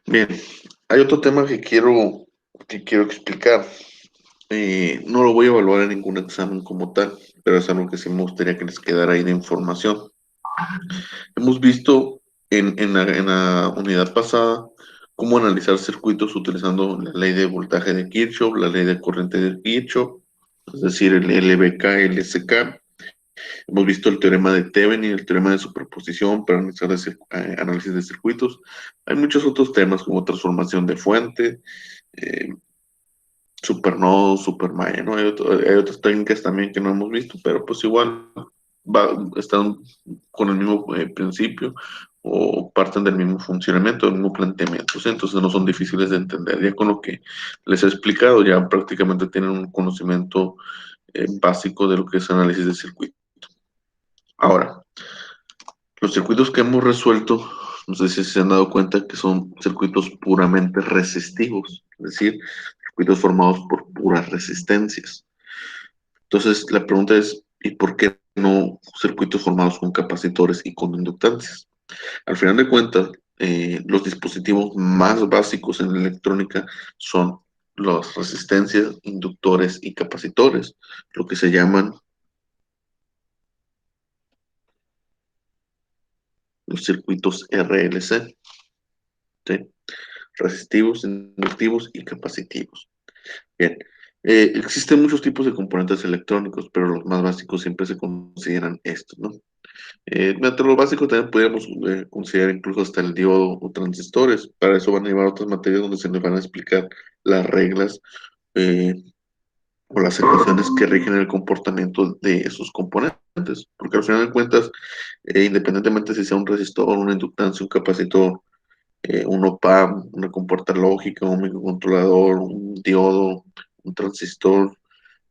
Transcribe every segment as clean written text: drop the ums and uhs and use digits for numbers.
Bien, hay otro tema que quiero explicar. No lo voy a evaluar en ningún examen como tal, pero es algo que sí me gustaría que les quedara ahí de información. Hemos visto en la unidad pasada cómo analizar circuitos utilizando la ley de voltaje de Kirchhoff, la ley de corriente de Kirchhoff, es decir, el LVK, LSK. Hemos visto el teorema de Thevenin, el teorema de superposición para analizar análisis de circuitos. Hay muchos otros temas como transformación de fuente, eh, supernodo, supermaya, ¿no? Hay otras técnicas también que no hemos visto, pero pues igual están con el mismo principio o parten del mismo funcionamiento, del mismo planteamiento, ¿sí? Entonces no son difíciles de entender. Ya con lo que les he explicado, ya prácticamente tienen un conocimiento básico de lo que es análisis de circuito. Ahora, los circuitos que hemos resuelto, no sé si se han dado cuenta que son circuitos puramente resistivos, es decir, circuitos formados por puras resistencias. Entonces, la pregunta es, ¿y por qué no circuitos formados con capacitores y con inductancias? Al final de cuentas, los dispositivos más básicos en la electrónica son las resistencias, inductores y capacitores, lo que se llaman los circuitos RLC, ¿sí? Resistivos, inductivos y capacitivos. Bien, existen muchos tipos de componentes electrónicos, pero los más básicos siempre se consideran estos, ¿no? Entre los básicos también podríamos considerar incluso hasta el diodo o transistores. Para eso van a llevar otras materias donde se nos van a explicar las reglas eh, o las ecuaciones que rigen el comportamiento de esos componentes. Porque al final de cuentas, independientemente si sea un resistor, una inductancia, un capacitor, un op-amp, una compuerta lógica, un microcontrolador, un diodo, un transistor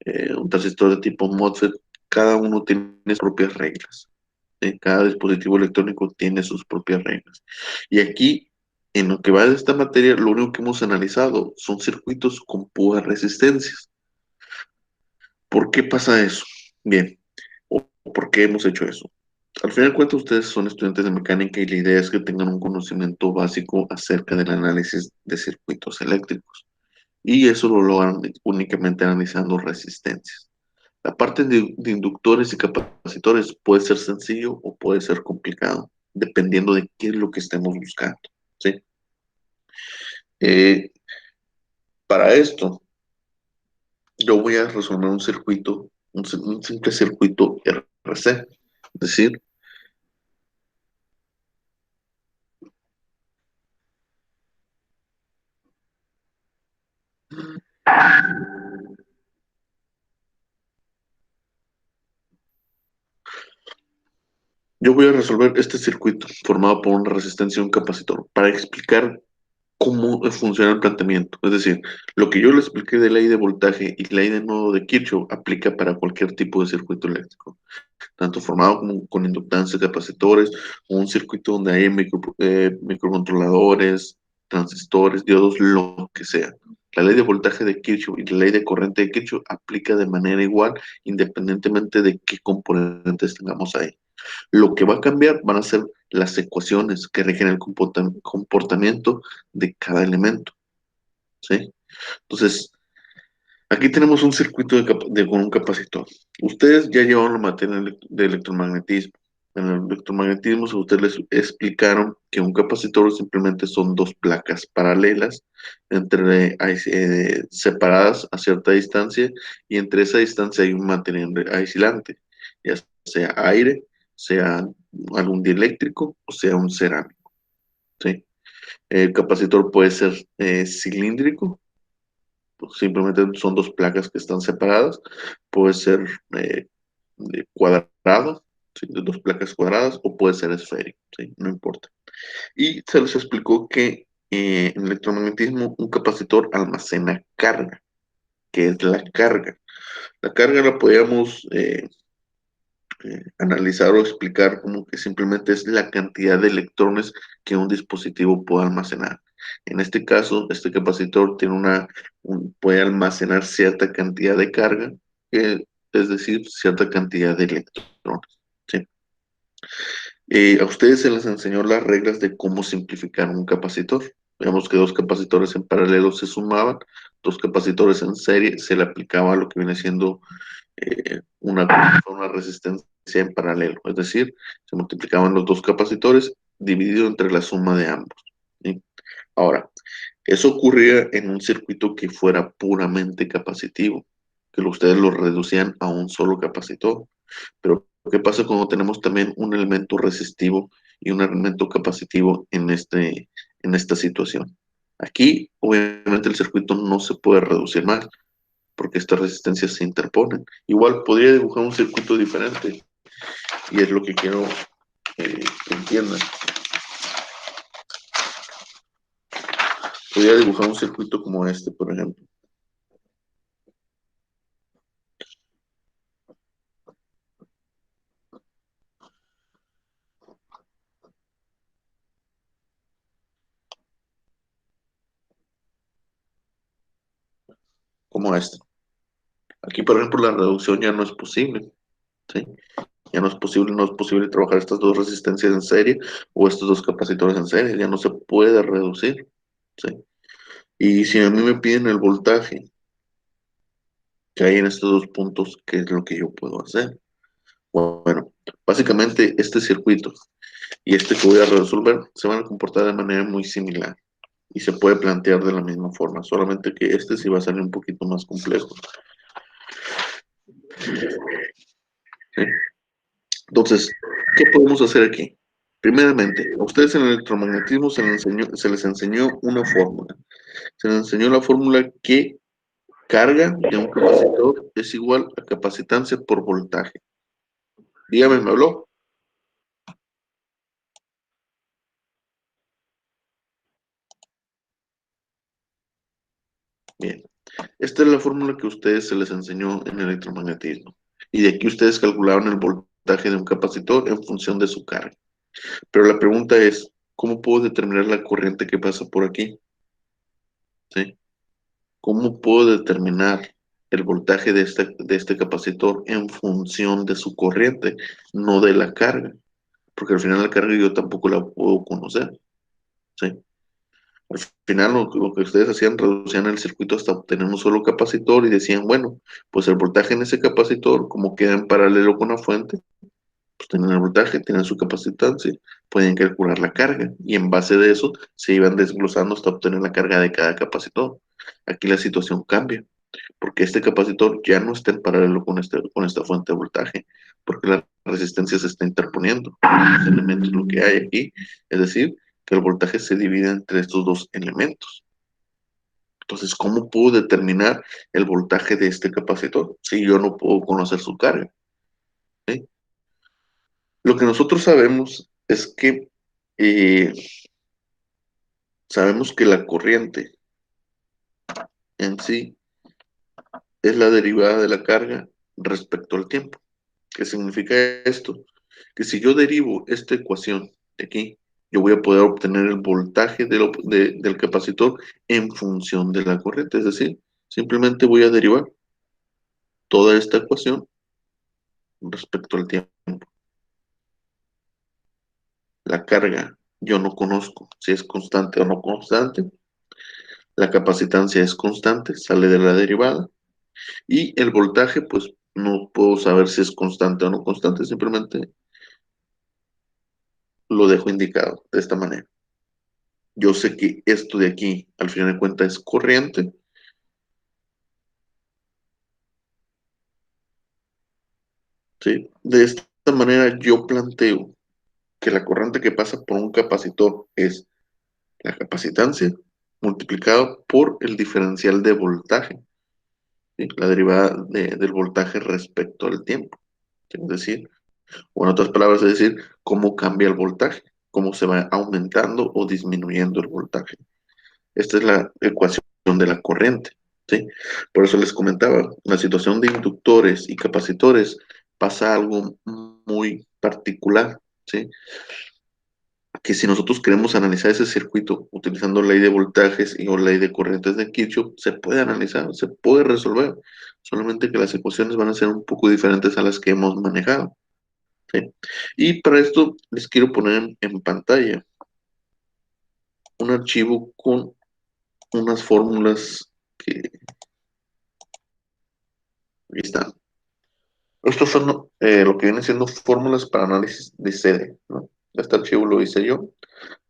de tipo MOSFET, cada uno tiene sus propias reglas. Cada dispositivo electrónico tiene sus propias reglas. Y aquí, en lo que va de esta materia, lo único que hemos analizado son circuitos con puras resistencias. ¿Por qué pasa eso? Bien, o por qué hemos hecho eso. Al final de cuentas, ustedes son estudiantes de mecánica y la idea es que tengan un conocimiento básico acerca del análisis de circuitos eléctricos. Y eso lo logran únicamente analizando resistencias. La parte de inductores y capacitores puede ser sencillo o puede ser complicado, dependiendo de qué es lo que estemos buscando, ¿sí? Eh, para esto, yo voy a resolver un circuito, un simple circuito RC. Es decir, yo voy a resolver este circuito formado por una resistencia y un capacitor para explicar cómo funciona el planteamiento. Es decir, lo que yo le expliqué de ley de voltaje y ley de nodo de Kirchhoff aplica para cualquier tipo de circuito eléctrico, tanto formado como con inductancias, capacitores, o un circuito donde hay microcontroladores, transistores, diodos, lo que sea. La ley de voltaje de Kirchhoff y la ley de corriente de Kirchhoff aplica de manera igual, independientemente de qué componentes tengamos ahí. Lo que va a cambiar van a ser las ecuaciones que rigen el comportamiento de cada elemento, ¿sí? Entonces, aquí tenemos un circuito con un capacitor. Ustedes ya llevaron la materia de electromagnetismo. En el electromagnetismo, ustedes les explicaron que un capacitor simplemente son dos placas paralelas separadas a cierta distancia y entre esa distancia hay un material aislante, ya sea aire, sea algún dieléctrico o sea un cerámico, ¿sí? El capacitor puede ser cilíndrico, pues simplemente son dos placas que están separadas, puede ser eh, cuadrado, ¿sí? De dos placas cuadradas, o puede ser esférico, ¿sí? No importa. Y se les explicó que en electromagnetismo un capacitor almacena carga, que es la carga. La carga la podíamos analizar o explicar como que simplemente es la cantidad de electrones que un dispositivo puede almacenar. En este caso, este capacitor puede almacenar cierta cantidad de carga, es decir, cierta cantidad de electrones. ¿Sí? A ustedes se les enseñó las reglas de cómo simplificar un capacitor. Veamos que dos capacitores en paralelo se sumaban, dos capacitores en serie se le aplicaba lo que viene siendo una resistencia en paralelo, es decir, se multiplicaban los dos capacitores dividido entre la suma de ambos. ¿Sí? Ahora, eso ocurría en un circuito que fuera puramente capacitivo, que ustedes lo reducían a un solo capacitor. Pero, ¿qué pasa cuando tenemos también un elemento resistivo y un elemento capacitivo en esta situación? Aquí, obviamente, el circuito no se puede reducir más porque estas resistencias se interponen. Igual podría dibujar un circuito diferente y es lo que quiero que entiendan. Podría dibujar un circuito como este, por ejemplo. Como este. Aquí, por ejemplo, la reducción ya no es posible, ¿sí? Ya no es posible trabajar estas dos resistencias en serie o estos dos capacitores en serie, ya no se puede reducir, ¿sí? Y si a mí me piden el voltaje que hay en estos dos puntos, ¿qué es lo que yo puedo hacer? Bueno, básicamente este circuito y este que voy a resolver se van a comportar de manera muy similar y se puede plantear de la misma forma, solamente que este sí va a salir un poquito más complejo, ¿sí? Entonces, ¿qué podemos hacer aquí? Primeramente, a ustedes en el electromagnetismo se les enseñó una fórmula. Se les enseñó la fórmula que carga de un capacitor es igual a capacitancia por voltaje. Dígame, ¿me habló? Bien. Esta es la fórmula que a ustedes se les enseñó en electromagnetismo. Y de aquí ustedes calcularon el voltaje de un capacitor en función de su carga. Pero la pregunta es, ¿cómo puedo determinar la corriente que pasa por aquí? ¿Sí? ¿Cómo puedo determinar el voltaje de este capacitor en función de su corriente, no de la carga? Porque al final la carga yo tampoco la puedo conocer, ¿sí? Al final lo que ustedes hacían, reducían el circuito hasta obtener un solo capacitor y decían, bueno, pues el voltaje en ese capacitor, como queda en paralelo con la fuente, pues tienen el voltaje, tienen su capacitancia, pueden calcular la carga y en base de eso se iban desglosando hasta obtener la carga de cada capacitor. Aquí la situación cambia porque este capacitor ya no está en paralelo con esta fuente de voltaje, porque la resistencia se está interponiendo. Los elementos, lo que hay aquí, es decir, que el voltaje se divide entre estos dos elementos. Entonces, ¿cómo puedo determinar el voltaje de este capacitor si yo no puedo conocer su carga? ¿Sí? Lo que nosotros sabemos es que eh, sabemos que la corriente en sí es la derivada de la carga respecto al tiempo. ¿Qué significa esto? Que si yo derivo esta ecuación de aquí, yo voy a poder obtener el voltaje del capacitor en función de la corriente. Es decir, simplemente voy a derivar toda esta ecuación respecto al tiempo. La carga yo no conozco si es constante o no constante. La capacitancia es constante, sale de la derivada. Y el voltaje, pues no puedo saber si es constante o no constante, simplemente lo dejo indicado de esta manera. Yo sé que esto de aquí, al final de cuentas, es corriente. ¿Sí? De esta manera yo planteo que la corriente que pasa por un capacitor es la capacitancia multiplicado por el diferencial de voltaje, ¿sí? La derivada del voltaje respecto al tiempo. ¿Sí? Es decir, o en otras palabras, es decir, cómo cambia el voltaje, cómo se va aumentando o disminuyendo el voltaje. Esta es la ecuación de la corriente, ¿sí? Por eso les comentaba, en la situación de inductores y capacitores pasa algo muy particular, ¿sí? Que si nosotros queremos analizar ese circuito utilizando ley de voltajes y o ley de corrientes de Kirchhoff, se puede analizar, se puede resolver, solamente que las ecuaciones van a ser un poco diferentes a las que hemos manejado, ¿sí? Y para esto les quiero poner en pantalla un archivo con unas fórmulas que ahí están. Estos son lo que vienen siendo fórmulas para análisis de CD, ¿no? Este archivo lo hice yo,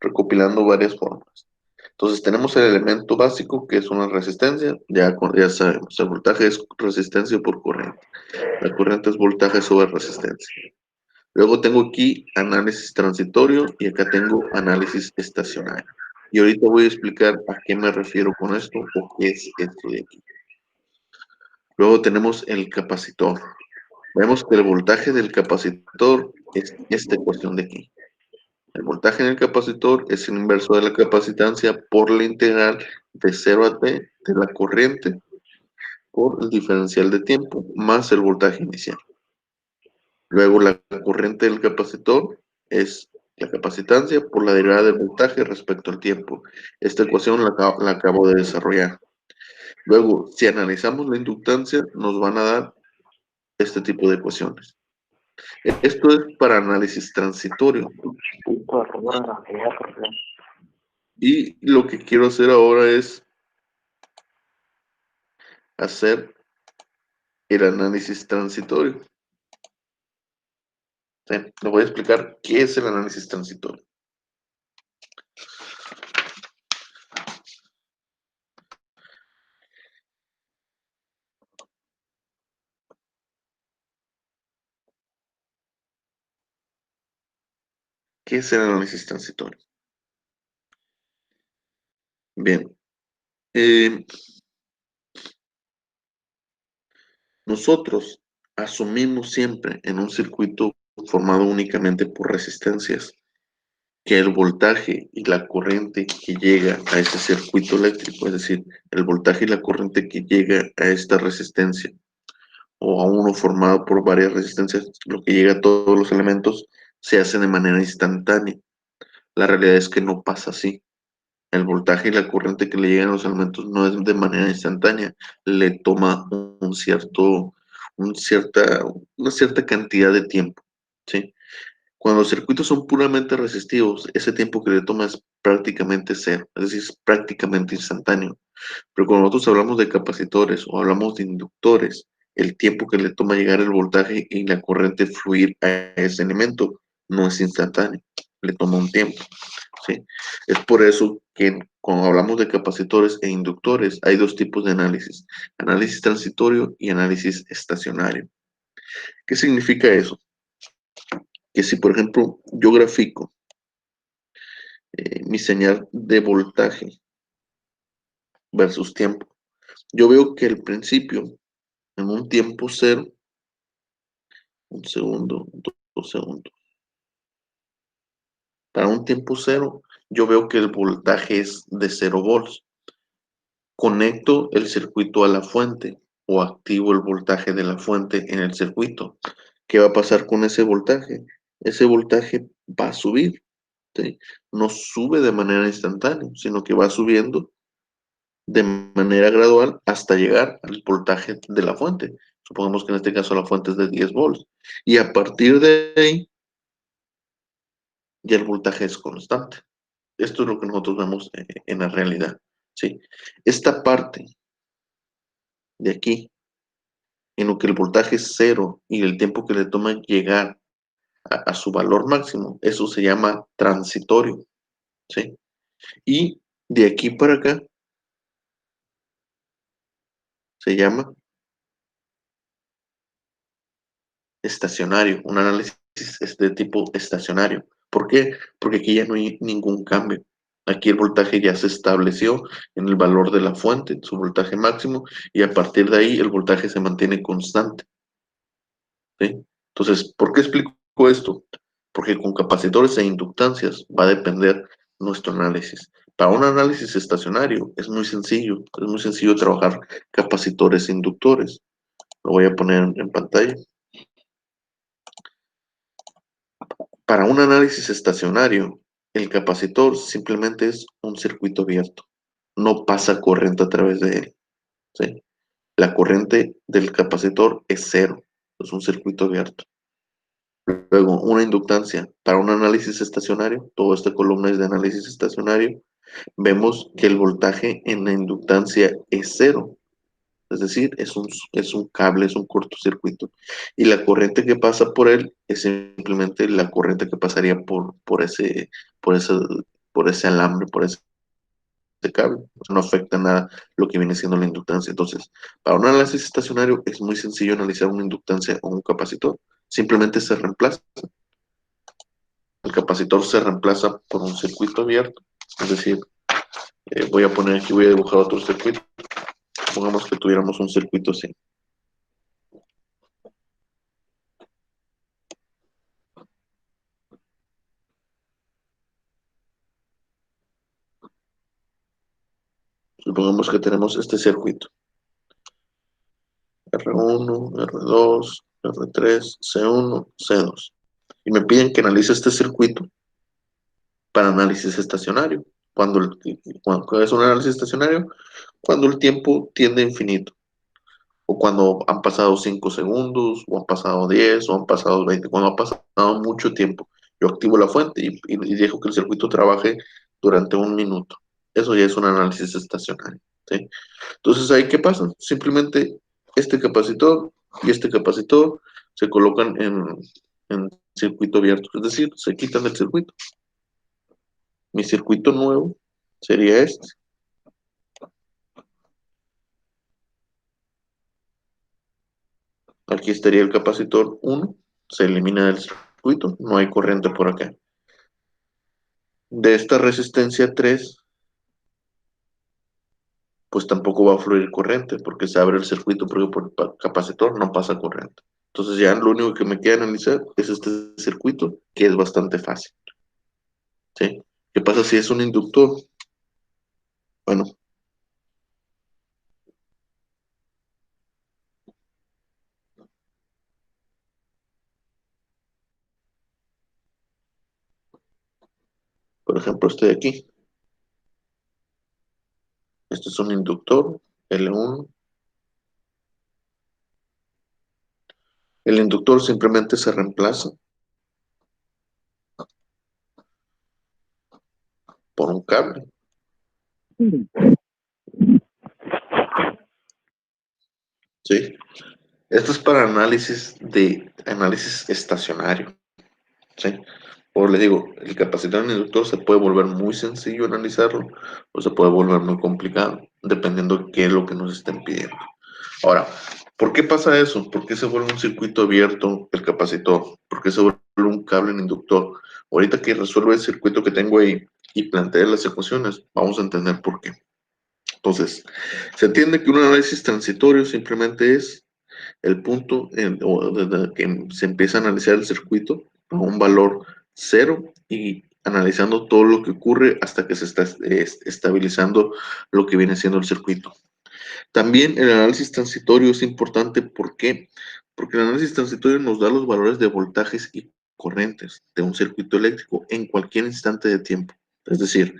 recopilando varias fórmulas. Entonces tenemos el elemento básico que es una resistencia, ya sabemos, el voltaje es resistencia por corriente. La corriente es voltaje sobre resistencia. Luego tengo aquí análisis transitorio y acá tengo análisis estacionario. Y ahorita voy a explicar a qué me refiero con esto o qué es esto de aquí. Luego tenemos el capacitor. Vemos que el voltaje del capacitor es esta ecuación de aquí. El voltaje en el capacitor es el inverso de la capacitancia por la integral de 0 a t de la corriente por el diferencial de tiempo más el voltaje inicial. Luego la corriente del capacitor es la capacitancia por la derivada del voltaje respecto al tiempo. Esta ecuación la acabo de desarrollar. Luego, si analizamos la inductancia, nos van a dar este tipo de ecuaciones. Esto es para análisis transitorio. Y lo que quiero hacer ahora es hacer el análisis transitorio. ¿Sí? Le voy a explicar qué es el análisis transitorio. ¿Qué es el análisis transitorio? Bien. Nosotros asumimos siempre en un circuito formado únicamente por resistencias que el voltaje y la corriente que llega a ese circuito eléctrico, es decir, el voltaje y la corriente que llega a esta resistencia o a uno formado por varias resistencias, lo que llega a todos los elementos, se hace de manera instantánea. La realidad es que no pasa así. El voltaje y la corriente que le llegan a los elementos no es de manera instantánea, le toma una cierta cantidad de tiempo, ¿sí? Cuando los circuitos son puramente resistivos, ese tiempo que le toma es prácticamente cero, es decir, es prácticamente instantáneo. Pero cuando nosotros hablamos de capacitores o hablamos de inductores, el tiempo que le toma llegar el voltaje y la corriente fluir a ese elemento no es instantáneo, le toma un tiempo. ¿Sí? Es por eso que cuando hablamos de capacitores e inductores hay dos tipos de análisis transitorio y análisis estacionario. ¿Qué significa eso? Que si, por ejemplo, yo grafico mi señal de voltaje versus tiempo, yo veo que al principio, en un tiempo cero, un segundo, 2 segundos, para un tiempo cero, yo veo que el voltaje es de 0 volts. Conecto el circuito a la fuente o activo el voltaje de la fuente en el circuito. ¿Qué va a pasar con ese voltaje? Ese voltaje va a subir, ¿sí? No sube de manera instantánea, sino que va subiendo de manera gradual hasta llegar al voltaje de la fuente. Supongamos que en este caso la fuente es de 10 volts. Y a partir de ahí, ya el voltaje es constante. Esto es lo que nosotros vemos en la realidad, ¿sí? Esta parte de aquí en lo que el voltaje es cero y el tiempo que le toma llegar a su valor máximo, eso se llama transitorio, ¿sí? Y de aquí para acá se llama estacionario, un análisis es de tipo estacionario. ¿Por qué? Porque aquí ya no hay ningún cambio. Aquí el voltaje ya se estableció en el valor de la fuente, su voltaje máximo, y a partir de ahí el voltaje se mantiene constante, ¿sí? Entonces, ¿por qué explico esto? Porque con capacitores e inductancias va a depender nuestro análisis. Para un análisis estacionario es muy sencillo trabajar capacitores e inductores. Lo voy a poner en pantalla. Para un análisis estacionario, el capacitor simplemente es un circuito abierto. No pasa corriente a través de él, ¿sí? La corriente del capacitor es cero, es un circuito abierto. Luego, una inductancia. Para un análisis estacionario, toda esta columna es de análisis estacionario. vemos que el voltaje en la inductancia es cero. Es decir, es un cable, es un cortocircuito. Y la corriente que pasa por él es simplemente la corriente que pasaría por ese, por ese alambre, por ese cable. O sea, no afecta nada lo que viene siendo la inductancia. Entonces, para un análisis estacionario es muy sencillo analizar una inductancia o un capacitor. Simplemente se reemplaza. El capacitor se reemplaza por un circuito abierto. Es decir, voy a poner aquí, voy a dibujar otro circuito. Pongamos que tuviéramos un circuito así. Supongamos que tenemos este circuito. R1, R2, R3, C1, C2. Y me piden que analice este circuito para análisis estacionario. Cuando es un análisis estacionario, cuando el tiempo tiende a infinito, o cuando han pasado 5 segundos, o han pasado 10, o han pasado 20, cuando ha pasado mucho tiempo. Yo activo la fuente y dejo que el circuito trabaje durante un minuto. Eso ya es un análisis estacionario, ¿sí? Entonces, ¿ahí qué pasa? Simplemente este capacitor y este capacitor se colocan en circuito abierto, es decir, se quitan del circuito. Mi circuito nuevo sería este. Aquí estaría el capacitor 1, se elimina del circuito, no hay corriente por acá. De esta resistencia 3, pues tampoco va a fluir corriente porque se abre el circuito porque por el capacitor no pasa corriente. Entonces ya lo único que me queda analizar es este circuito, que es bastante fácil, ¿sí? ¿Qué pasa si es un inductor? Bueno, por ejemplo, este de aquí. Este es un inductor, L1. El inductor simplemente se reemplaza por un cable, ¿sí? Esto es para análisis estacionario, ¿sí? O le digo, el capacitor en el inductor se puede volver muy sencillo analizarlo o se puede volver muy complicado, dependiendo de qué es lo que nos estén pidiendo. Ahora, ¿por qué pasa eso? ¿Por qué se vuelve un circuito abierto el capacitor? ¿Por qué se vuelve un cable en inductor? Ahorita que resuelve el circuito que tengo ahí y plantee las ecuaciones, vamos a entender por qué. Entonces, se entiende que un análisis transitorio simplemente es el punto desde que se empieza a analizar el circuito a un valor cero y analizando todo lo que ocurre hasta que se está estabilizando lo que viene siendo el circuito. También el análisis transitorio es importante, ¿por qué? Porque el análisis transitorio nos da los valores de voltajes y corrientes de un circuito eléctrico en cualquier instante de tiempo. Es decir,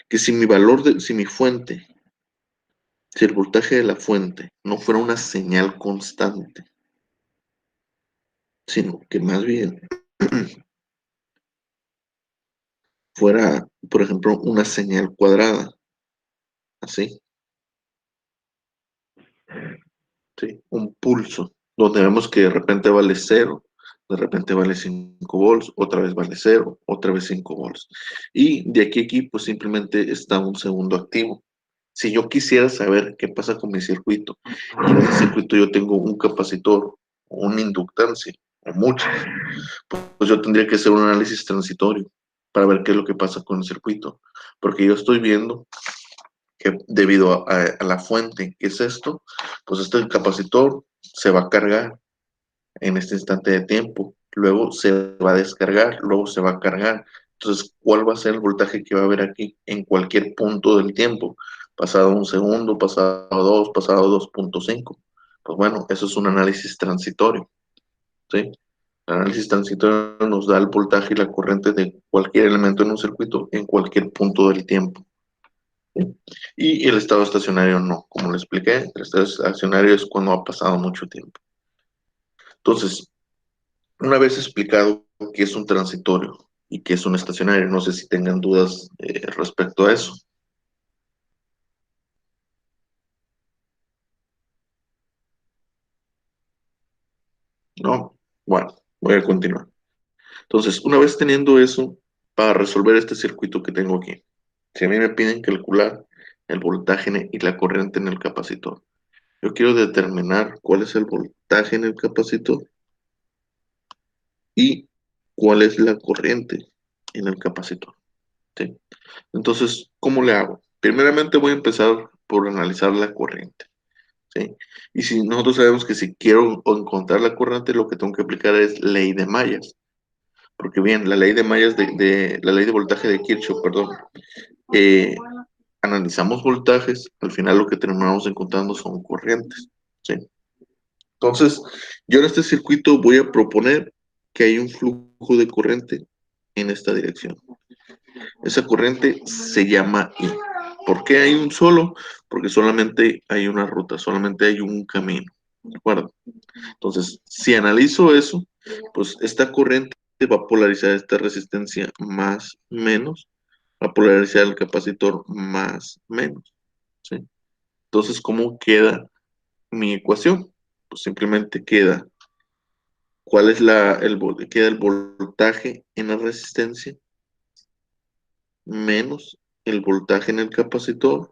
que si mi fuente, si el voltaje de la fuente no fuera una señal constante, sino que más bien fuera, por ejemplo, una señal cuadrada, así, ¿sí? Un pulso, donde vemos que de repente vale cero, de repente vale 5 volts, otra vez vale cero, otra vez 5 volts. Y de aquí a aquí, pues simplemente está un segundo activo. Si yo quisiera saber qué pasa con mi circuito, y en ese circuito yo tengo un capacitor, o una inductancia, o muchas, pues yo tendría que hacer un análisis transitorio para ver qué es lo que pasa con el circuito. Porque yo estoy viendo que debido a la fuente que es esto, pues este capacitor se va a cargar en este instante de tiempo, luego se va a descargar, luego se va a cargar. Entonces, ¿cuál va a ser el voltaje que va a haber aquí en cualquier punto del tiempo? Pasado un segundo, pasado dos, pasado 2.5. Pues bueno, eso es un análisis transitorio, ¿sí? El análisis transitorio nos da el voltaje y la corriente de cualquier elemento en un circuito en cualquier punto del tiempo. ¿Sí? Y el estado estacionario no, como le expliqué, el estado estacionario es cuando ha pasado mucho tiempo. Entonces, una vez explicado qué es un transitorio, y qué es un estacionario. No sé si tengan dudas respecto a eso. ¿No? Bueno, voy a continuar. Entonces, una vez teniendo eso, para resolver este circuito que tengo aquí, si a mí me piden calcular el voltaje y la corriente en el capacitor, yo quiero determinar cuál es el voltaje en el capacitor y cuál es la corriente en el capacitor. ¿Sí? Entonces, ¿cómo le hago? Primeramente voy a empezar por analizar la corriente. ¿Sí? Y si nosotros sabemos que si quiero encontrar la corriente, lo que tengo que aplicar es ley de mallas. Porque bien, la ley de mallas la ley de voltaje de Kirchhoff, perdón, eh, analizamos voltajes, al final lo que terminamos encontrando son corrientes. ¿Sí? Entonces, yo en este circuito voy a proponer que hay un flujo de corriente en esta dirección. Esa corriente se llama I. ¿Por qué hay un solo? Porque solamente hay una ruta, solamente hay un camino. ¿De acuerdo? Entonces, si analizo eso, pues esta corriente va a polarizar esta resistencia más menos, va a polarizar el capacitor más menos. ¿Sí? Entonces, ¿cómo queda mi ecuación? Pues simplemente queda cuál es queda el voltaje en la resistencia menos el voltaje en el capacitor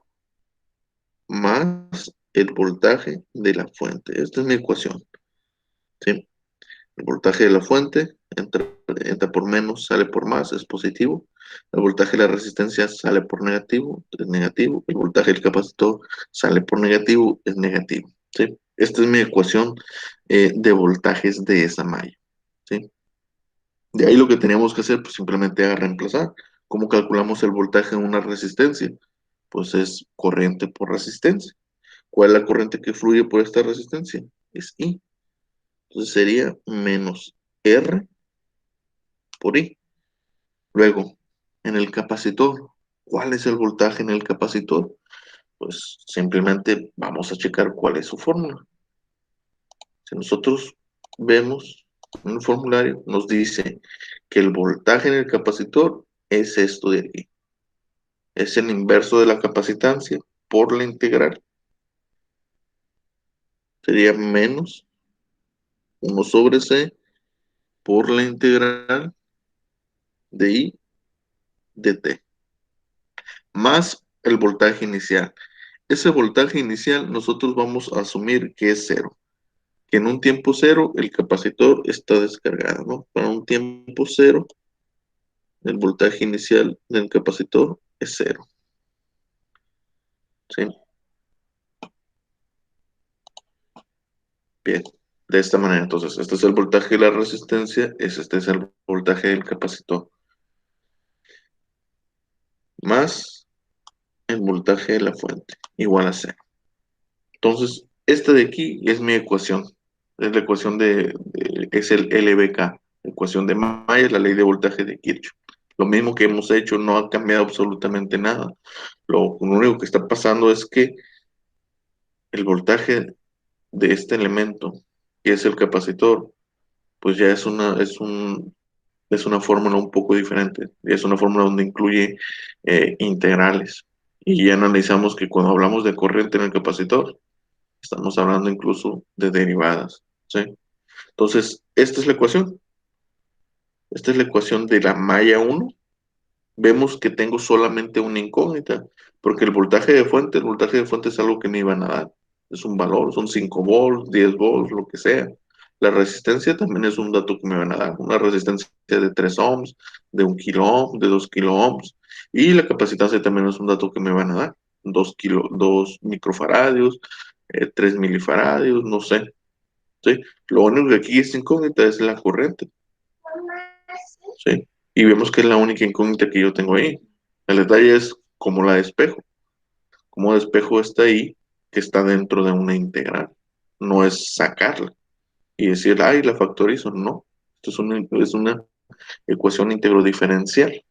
más el voltaje de la fuente. Esta es mi ecuación. ¿Sí? El voltaje de la fuente entra por menos, sale por más, es positivo. El voltaje de la resistencia sale por negativo, es negativo. El voltaje del capacitor sale por negativo, es negativo. ¿Sí? Esta es mi ecuación de voltajes de esa malla. ¿Sí? De ahí lo que teníamos que hacer, pues simplemente a reemplazar. ¿Cómo calculamos el voltaje en una resistencia? Pues es corriente por resistencia. ¿Cuál es la corriente que fluye por esta resistencia? Es I. Entonces sería menos R por I. Luego, en el capacitor, ¿cuál es el voltaje en el capacitor? Pues simplemente vamos a checar cuál es su fórmula. Si nosotros vemos en el formulario, nos dice que el voltaje en el capacitor es esto de aquí. Es el inverso de la capacitancia por la integral. Sería menos 1/C por la integral de I de T, más el voltaje inicial. Ese voltaje inicial nosotros vamos a asumir que es cero, que en un tiempo cero el capacitor está descargado, ¿no? Para un tiempo cero, el voltaje inicial del capacitor es cero, ¿sí? Bien, de esta manera, entonces, este es el voltaje de la resistencia, este es el voltaje del capacitor, más el voltaje de la fuente, igual a cero. Entonces, esta de aquí es mi ecuación. Es la ecuación es el LBK, ecuación de Mayer, la ley de voltaje de Kirchhoff. Lo mismo que hemos hecho, no ha cambiado absolutamente nada. Lo único que está pasando es que el voltaje de este elemento, que es el capacitor, pues ya es una fórmula un poco diferente. Es una fórmula donde incluye integrales. Y ya analizamos que cuando hablamos de corriente en el capacitor, estamos hablando incluso de derivadas, ¿sí? Entonces, esta es la ecuación. Esta es la ecuación de la malla uno. Vemos que tengo solamente una incógnita, porque el voltaje de fuente es algo que me iban a dar. Es un valor, son 5 volts, 10 volts, lo que sea. La resistencia también es un dato que me van a dar. Una resistencia de 3 ohms, de 1 kilo ohm, de 2 kilo ohms. Y la capacitancia también es un dato que me van a dar. 2 microfaradios, 3 milifaradios, no sé. ¿Sí? Lo único que aquí es incógnita es la corriente. ¿Sí? Y vemos que es la única incógnita que yo tengo ahí. El detalle es cómo la despejo. Cómo despejo está ahí, que está dentro de una integral. No es sacarla y decir, ay, la factorizo. No. Esto es una ecuación íntegro diferencial.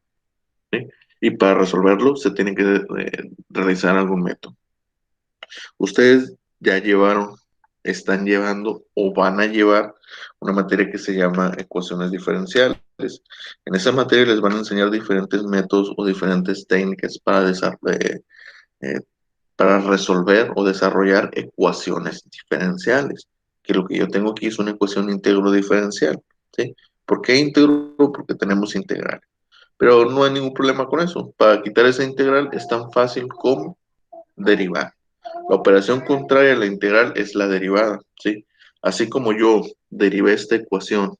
¿Sí? Y para resolverlo se tiene que realizar algún método. Ustedes ya llevaron están llevando o van a llevar una materia que se llama ecuaciones diferenciales. En esa materia les van a enseñar diferentes métodos o diferentes técnicas eh, para resolver o desarrollar ecuaciones diferenciales. Que lo que yo tengo aquí es una ecuación íntegro diferencial, ¿sí? ¿Por qué íntegro? Porque tenemos integral. Pero no hay ningún problema con eso. Para quitar esa integral es tan fácil como derivar. La operación contraria a la integral es la derivada, ¿sí? Así como yo derivé esta ecuación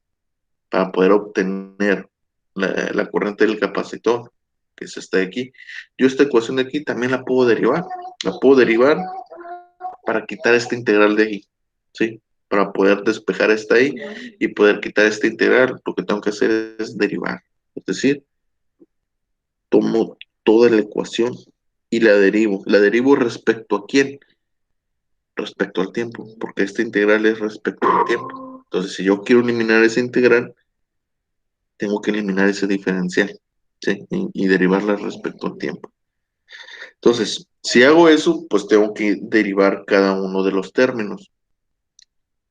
para poder obtener la corriente del capacitor, que es esta de aquí, yo esta ecuación de aquí también la puedo derivar. La puedo derivar para quitar esta integral de ahí, ¿sí? Para poder despejar esta ahí y poder quitar esta integral, lo que tengo que hacer es derivar. Es decir, tomo toda la ecuación y la derivo. ¿La derivo respecto a quién? Respecto al tiempo, porque esta integral es respecto al tiempo. Entonces, si yo quiero eliminar esa integral, tengo que eliminar ese diferencial, ¿sí? Y derivarla respecto al tiempo. Entonces, si hago eso, pues tengo que derivar cada uno de los términos.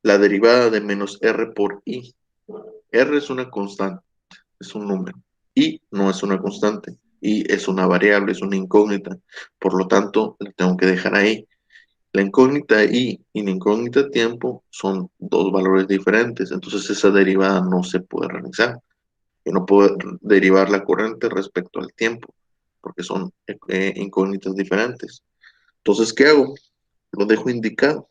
La derivada de menos r por i. R es una constante, es un número. I no es una constante. I es una variable, es una incógnita. Por lo tanto, la tengo que dejar ahí. La incógnita i y la incógnita tiempo son dos valores diferentes, entonces esa derivada no se puede realizar. Yo no puedo derivar la corriente respecto al tiempo, porque son incógnitas diferentes. Entonces, ¿qué hago? Lo dejo indicado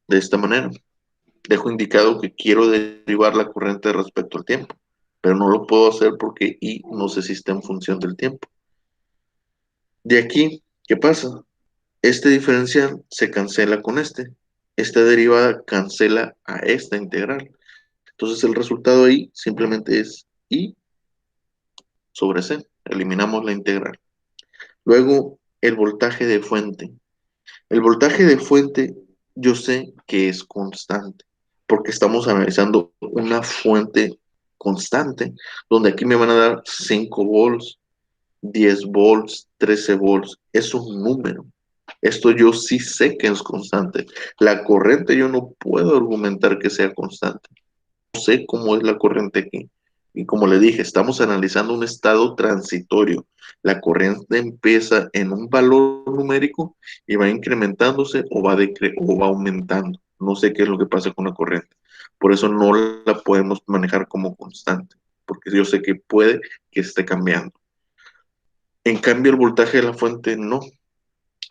de esta manera. Dejo indicado que quiero derivar la corriente respecto al tiempo, pero no lo puedo hacer porque i no se existe en función del tiempo. De aquí, ¿qué pasa? Este diferencial se cancela con este. Esta derivada cancela a esta integral. Entonces el resultado ahí simplemente es i sobre c. Eliminamos la integral. Luego, el voltaje de fuente. El voltaje de fuente yo sé que es constante, porque estamos analizando una fuente constante, donde aquí me van a dar 5 volts, 10 volts, 13 volts. Es un número. Esto yo sí sé que es constante. La corriente yo no puedo argumentar que sea constante. No sé cómo es la corriente aquí. Y como le dije, estamos analizando un estado transitorio. La corriente empieza en un valor numérico y va incrementándose o va aumentando. No sé qué es lo que pasa con la corriente. Por eso no la podemos manejar como constante, porque yo sé que puede que esté cambiando. En cambio, el voltaje de la fuente no.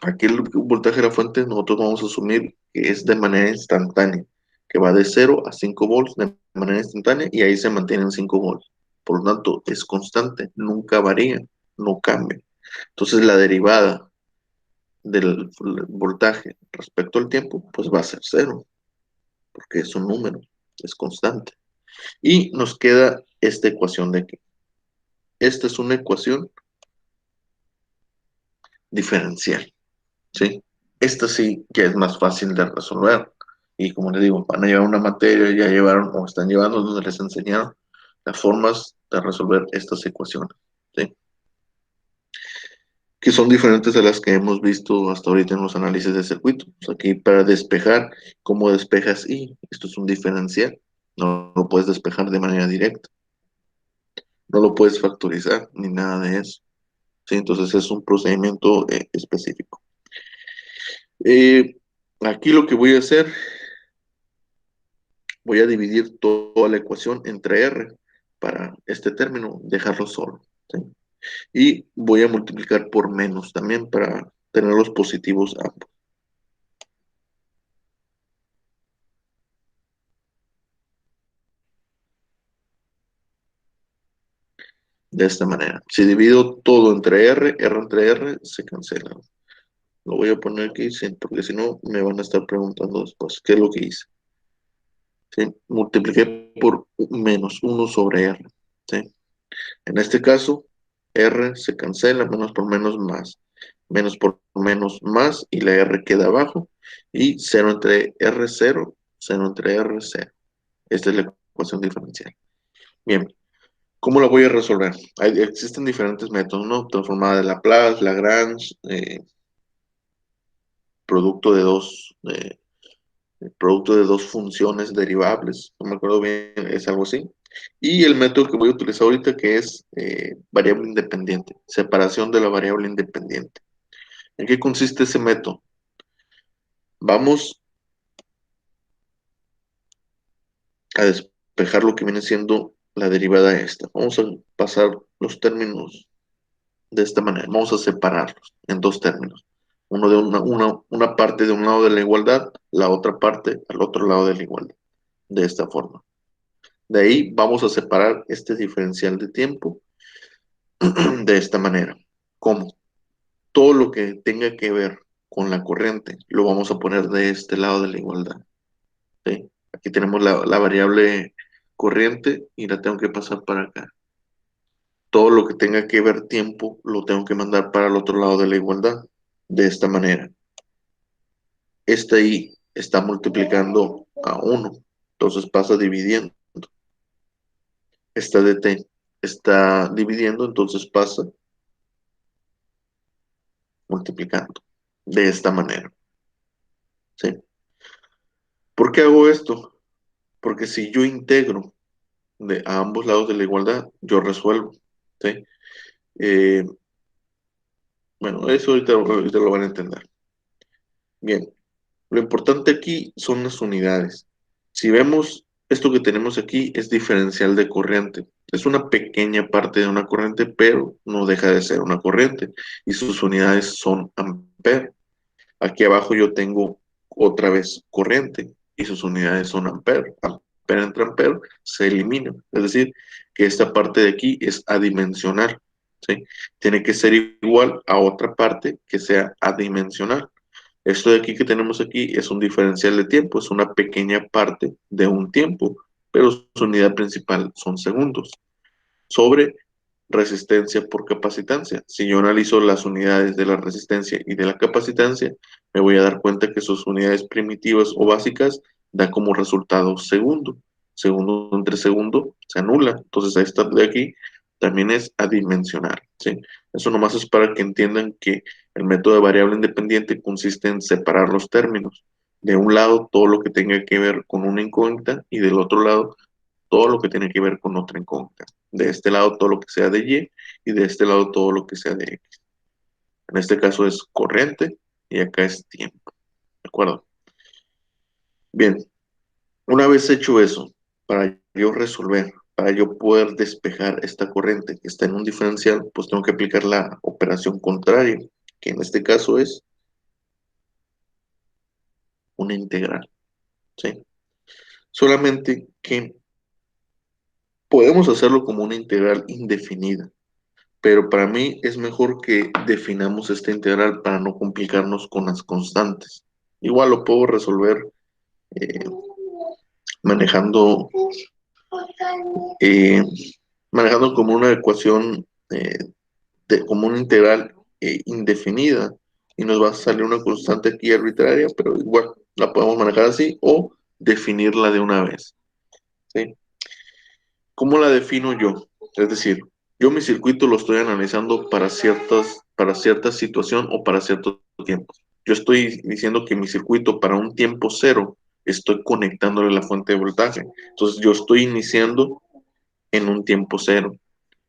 Aquí el voltaje de la fuente nosotros vamos a asumir que es de manera instantánea, que va de 0 a 5 volts de manera instantánea y ahí se mantienen 5 volts. Por lo tanto, es constante, nunca varía, no cambia. Entonces la derivada del voltaje respecto al tiempo, pues va a ser 0, porque es un número, es constante. Y nos queda esta ecuación de aquí. Esta es una ecuación diferencial. ¿Sí? Esta sí ya es más fácil de resolver. Y como les digo, van a llevar una materia, ya llevaron o están llevando donde les enseñaron las formas de resolver estas ecuaciones, ¿sí? Que son diferentes a las que hemos visto hasta ahorita en los análisis de circuito. Pues aquí para despejar, ¿cómo despejas? Y esto es un diferencial. No lo puedes despejar de manera directa. No lo puedes factorizar ni nada de eso. ¿Sí? Entonces es un procedimiento específico. Eh, Aquí lo que voy a hacer, voy a dividir toda la ecuación entre R para este término, dejarlo solo, ¿sí? Y voy a multiplicar por menos también para tener los positivos ambos. De esta manera. Si divido todo entre R entre R, se cancela. Lo voy a poner aquí, porque si no me van a estar preguntando después qué es lo que hice. ¿Sí? Multipliqué por menos 1 sobre R. ¿Sí? En este caso, R se cancela, menos por menos por menos más, y la R queda abajo, y 0 entre R 0, 0 entre R 0. Esta es la ecuación diferencial. Bien, ¿cómo la voy a resolver? Existen diferentes métodos, ¿no? Transformada de Laplace, Lagrange, producto de el producto de dos funciones derivables, no me acuerdo bien, es algo así. Y el método que voy a utilizar ahorita que es variable independiente, separación de la variable independiente. ¿En qué consiste ese método? Vamos a despejar lo que viene siendo la derivada esta. Vamos a pasar los términos de esta manera. Vamos a separarlos en dos términos. Uno de una parte de un lado de la igualdad, la otra parte al otro lado de la igualdad. De esta forma. De ahí vamos a separar este diferencial de tiempo de esta manera. ¿Cómo? Todo lo que tenga que ver con la corriente lo vamos a poner de este lado de la igualdad. ¿Sí? Aquí tenemos la variable corriente y la tengo que pasar para acá. Todo lo que tenga que ver tiempo lo tengo que mandar para el otro lado de la igualdad. De esta manera. Este ahí está multiplicando a 1. Entonces pasa dividiendo. Esta de t está dividiendo, entonces pasa multiplicando. De esta manera. ¿Sí? ¿Por qué hago esto? Porque si yo integro a ambos lados de la igualdad, yo resuelvo. ¿Sí? Eh, bueno, eso ahorita lo van a entender. Bien, lo importante aquí son las unidades. Si vemos esto que tenemos aquí es diferencial de corriente. Es una pequeña parte de una corriente, pero no deja de ser una corriente. Y sus unidades son amperes. Aquí abajo yo tengo otra vez corriente y sus unidades son amperes. Ampere entre ampere se elimina. Es decir, que esta parte de aquí es adimensional. ¿Sí? Tiene que ser igual a otra parte que sea adimensional. Esto de aquí que tenemos aquí es un diferencial de tiempo, es una pequeña parte de un tiempo, pero su unidad principal son segundos. Sobre resistencia por capacitancia. Si yo analizo las unidades de la resistencia y de la capacitancia, me voy a dar cuenta que sus unidades primitivas o básicas dan como resultado segundo. Segundo entre segundo se anula. Entonces, esta de aquí también es adimensional. ¿Sí? Eso nomás es para que entiendan que el método de variable independiente consiste en separar los términos. De un lado, todo lo que tenga que ver con una incógnita y del otro lado, todo lo que tiene que ver con otra incógnita. De este lado todo lo que sea de Y y de este lado todo lo que sea de X. En este caso es corriente y acá es tiempo. ¿De acuerdo? Bien, una vez hecho eso, para yo resolver, para yo poder despejar esta corriente que está en un diferencial, pues tengo que aplicar la operación contraria, que en este caso es una integral. ¿Sí? Solamente que podemos hacerlo como una integral indefinida. Pero para mí es mejor que definamos esta integral para no complicarnos con las constantes. Igual lo puedo resolver eh, manejando, eh, manejando como una ecuación, como una integral indefinida y nos va a salir una constante aquí arbitraria, pero igual la podemos manejar así o definirla de una vez. ¿Sí? ¿Cómo la defino yo? Es decir, yo mi circuito lo estoy analizando para cierta situación o para ciertos tiempos. Yo estoy diciendo que mi circuito para un tiempo cero estoy conectándole la fuente de voltaje. Entonces yo estoy iniciando en un tiempo cero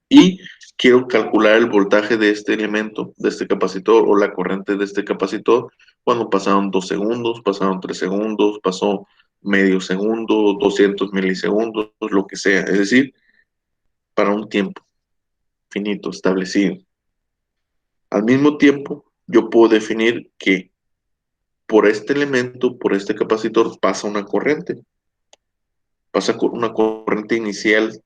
y quiero calcular el voltaje de este elemento, de este capacitor o la corriente de este capacitor cuando pasaron 2 segundos, pasaron 3 segundos, pasó medio segundo, 200 milisegundos, lo que sea. Es decir, para un tiempo finito establecido. Al mismo tiempo, yo puedo definir que por este elemento, por este capacitor, pasa una corriente. Pasa una corriente inicial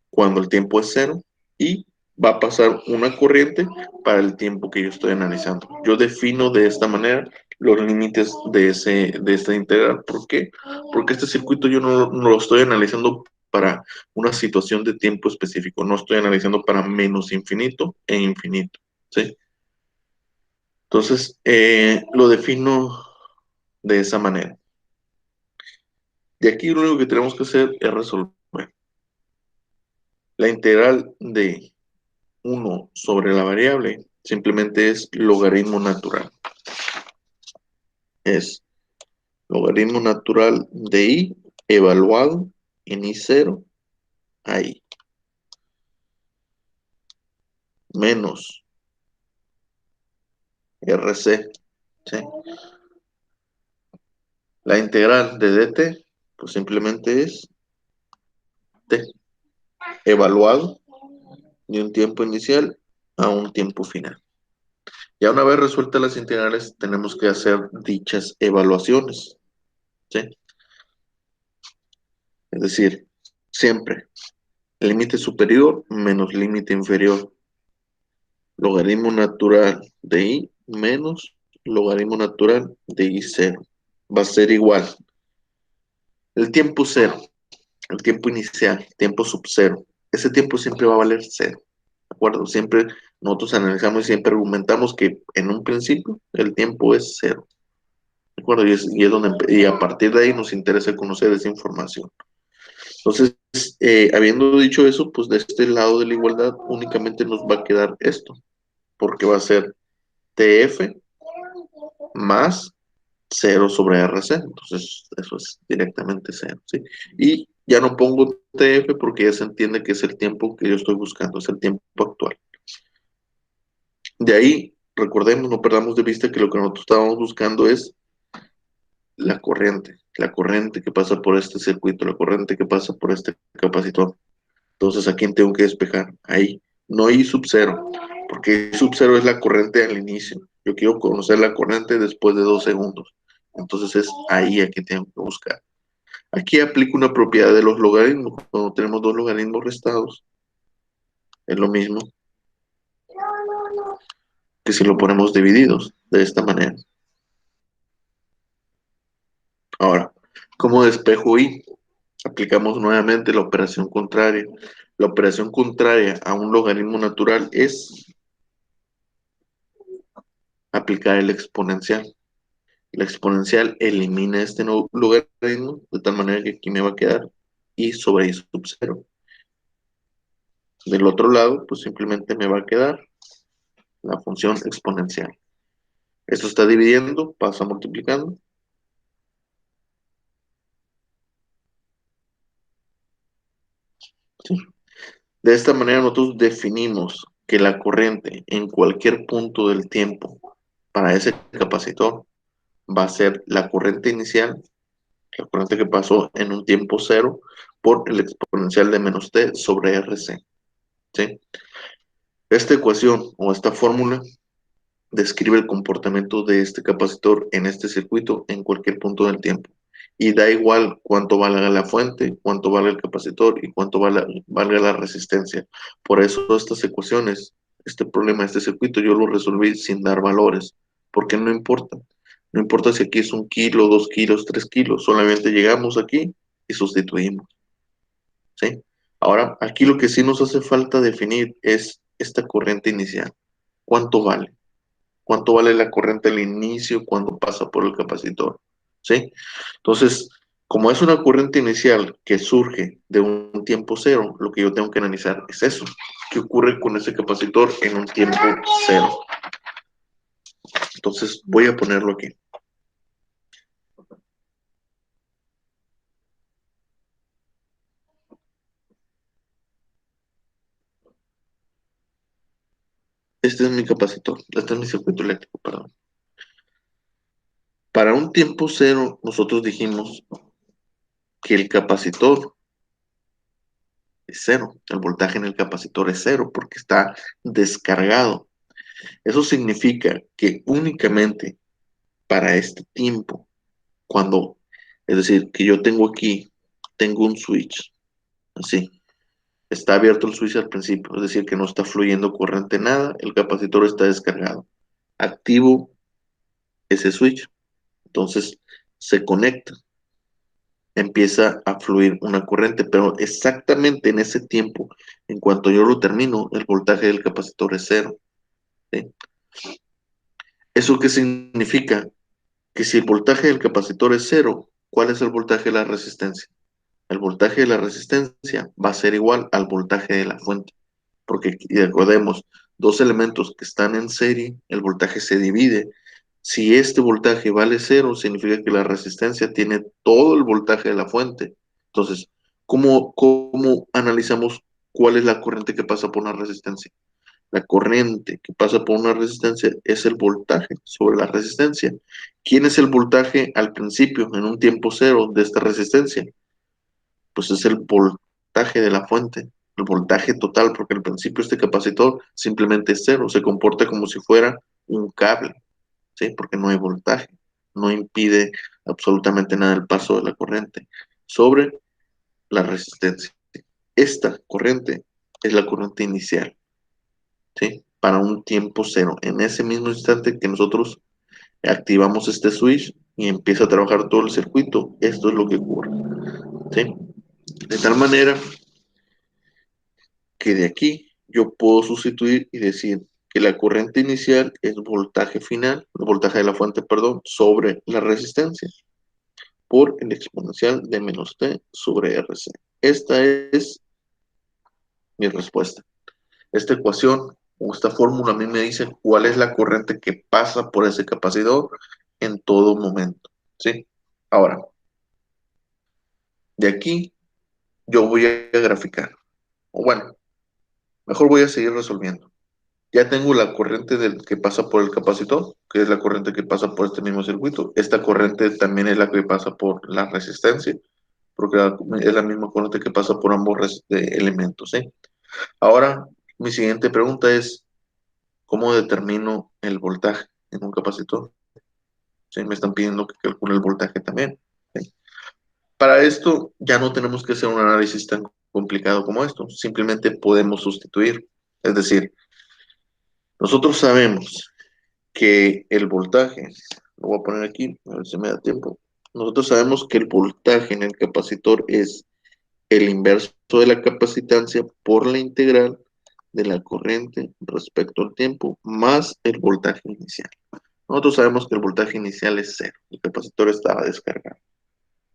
cuando el tiempo es cero y va a pasar una corriente para el tiempo que yo estoy analizando. Yo defino de esta manera los límites de esta integral. ¿Por qué? Porque este circuito yo no lo estoy analizando para una situación de tiempo específico, no estoy analizando para menos infinito e infinito. ¿Sí? Entonces, lo defino de esa manera. De aquí lo único que tenemos que hacer es resolver. La integral de 1 sobre la variable simplemente es logaritmo natural. es logaritmo natural de I evaluado en I0 a I menos RC, ¿sí? La integral de dt, pues simplemente es t, evaluado de un tiempo inicial a un tiempo final. Ya una vez resueltas las integrales, tenemos que hacer dichas evaluaciones, ¿sí? Es decir, siempre límite superior menos límite inferior. Logaritmo natural de I menos logaritmo natural de I0. Va a ser igual. El tiempo cero, el tiempo inicial, tiempo sub cero. Ese tiempo siempre va a valer cero. ¿De acuerdo? Siempre nosotros analizamos y siempre argumentamos que en un principio el tiempo es cero. ¿De acuerdo? Y a partir de ahí nos interesa conocer esa información. Entonces, habiendo dicho eso, pues de este lado de la igualdad únicamente nos va a quedar esto, porque va a ser TF más cero sobre RC. Entonces, eso es directamente cero, ¿sí? Y ya no pongo TF porque ya se entiende que es el tiempo que yo estoy buscando, es el tiempo actual. De ahí, recordemos, no perdamos de vista que lo que nosotros estábamos buscando es la corriente que pasa por este circuito, la corriente que pasa por este capacitor. Entonces, ¿a quién tengo que despejar? Ahí. No I sub cero, porque I sub cero es la corriente al inicio. Yo quiero conocer la corriente después de 2 segundos. Entonces es ahí a quien tengo que buscar. Aquí aplico una propiedad de los logaritmos. Cuando tenemos dos logaritmos restados, es lo mismo que si lo ponemos divididos de esta manera. Ahora, ¿cómo despejo I? Aplicamos nuevamente la operación contraria. La operación contraria a un logaritmo natural es aplicar el exponencial. La exponencial elimina este logaritmo de tal manera que aquí me va a quedar I sobre I sub 0. Del otro lado, pues simplemente me va a quedar la función exponencial. Esto está dividiendo, pasa multiplicando. ¿Sí? De esta manera nosotros definimos que la corriente en cualquier punto del tiempo para ese capacitor va a ser la corriente inicial, la corriente que pasó en un tiempo cero, por el exponencial de menos t sobre RC. ¿Sí? Esta ecuación o esta fórmula describe el comportamiento de este capacitor en este circuito en cualquier punto del tiempo. Y da igual cuánto valga la fuente, cuánto valga el capacitor y cuánto valga la resistencia. Por eso estas ecuaciones, este problema, este circuito, yo lo resolví sin dar valores, porque no importa. No importa si aquí es 1 kilo, 2 kilos, 3 kilos, solamente llegamos aquí y sustituimos. ¿Sí? Ahora, aquí lo que sí nos hace falta definir es esta corriente inicial. ¿Cuánto vale? ¿Cuánto vale la corriente al inicio cuando pasa por el capacitor? ¿Sí? Entonces, como es una corriente inicial que surge de un tiempo cero, lo que yo tengo que analizar es eso. ¿Qué ocurre con ese capacitor en un tiempo cero? Entonces, voy a ponerlo aquí. Este es mi capacitor, este es mi circuito eléctrico, perdón. Para un tiempo cero, nosotros dijimos que el capacitor es cero, el voltaje en el capacitor es cero porque está descargado. Eso significa que únicamente para este tiempo, cuando, es decir, que yo tengo aquí, tengo un switch, así, está abierto el switch al principio, es decir, que no está fluyendo corriente nada, el capacitor está descargado. Activo ese switch, entonces se conecta, empieza a fluir una corriente, pero exactamente en ese tiempo, en cuanto yo lo termino, el voltaje del capacitor es cero. ¿Sí? ¿Eso qué significa? Que si el voltaje del capacitor es cero, ¿cuál es el voltaje de la resistencia? El voltaje de la resistencia va a ser igual al voltaje de la fuente, porque y recordemos, dos elementos que están en serie, el voltaje se divide, Si este voltaje vale cero, significa que la resistencia tiene todo el voltaje de la fuente. Entonces, ¿cómo analizamos cuál es la corriente que pasa por una resistencia? La corriente que pasa por una resistencia es el voltaje sobre la resistencia. ¿Quién es el voltaje al principio, en un tiempo cero de esta resistencia? Pues es el voltaje de la fuente, el voltaje total, porque al principio este capacitor simplemente es cero, se comporta como si fuera un cable, ¿sí? Porque no hay voltaje, no impide absolutamente nada el paso de la corriente sobre la resistencia. Esta corriente es la corriente inicial, ¿sí? Para un tiempo cero. En ese mismo instante que nosotros activamos este switch y empieza a trabajar todo el circuito, esto es lo que ocurre, ¿sí? De tal manera que de aquí yo puedo sustituir y decir que la corriente inicial es voltaje final, el voltaje de la fuente, perdón, sobre la resistencia por el exponencial de menos t sobre RC. Esta es mi respuesta. Esta ecuación o esta fórmula a mí me dice cuál es la corriente que pasa por ese capacitor en todo momento, ¿sí? Ahora, de aquí yo voy a graficar, o bueno, mejor voy a seguir resolviendo. Ya tengo la corriente que pasa por el capacitor, que es la corriente que pasa por este mismo circuito. Esta corriente también es la que pasa por la resistencia, porque es la misma corriente que pasa por ambos elementos, ¿sí? Ahora, mi siguiente pregunta es, ¿cómo determino el voltaje en un capacitor? ¿Sí? Me están pidiendo que calcule el voltaje también, ¿sí? Para esto ya no tenemos que hacer un análisis tan complicado como esto, simplemente podemos sustituir. Es decir, nosotros sabemos que el voltaje, lo voy a poner aquí, a ver si me da tiempo. Nosotros sabemos que el voltaje en el capacitor es el inverso de la capacitancia por la integral de la corriente respecto al tiempo más el voltaje inicial. Nosotros sabemos que el voltaje inicial es cero, el capacitor estaba descargado.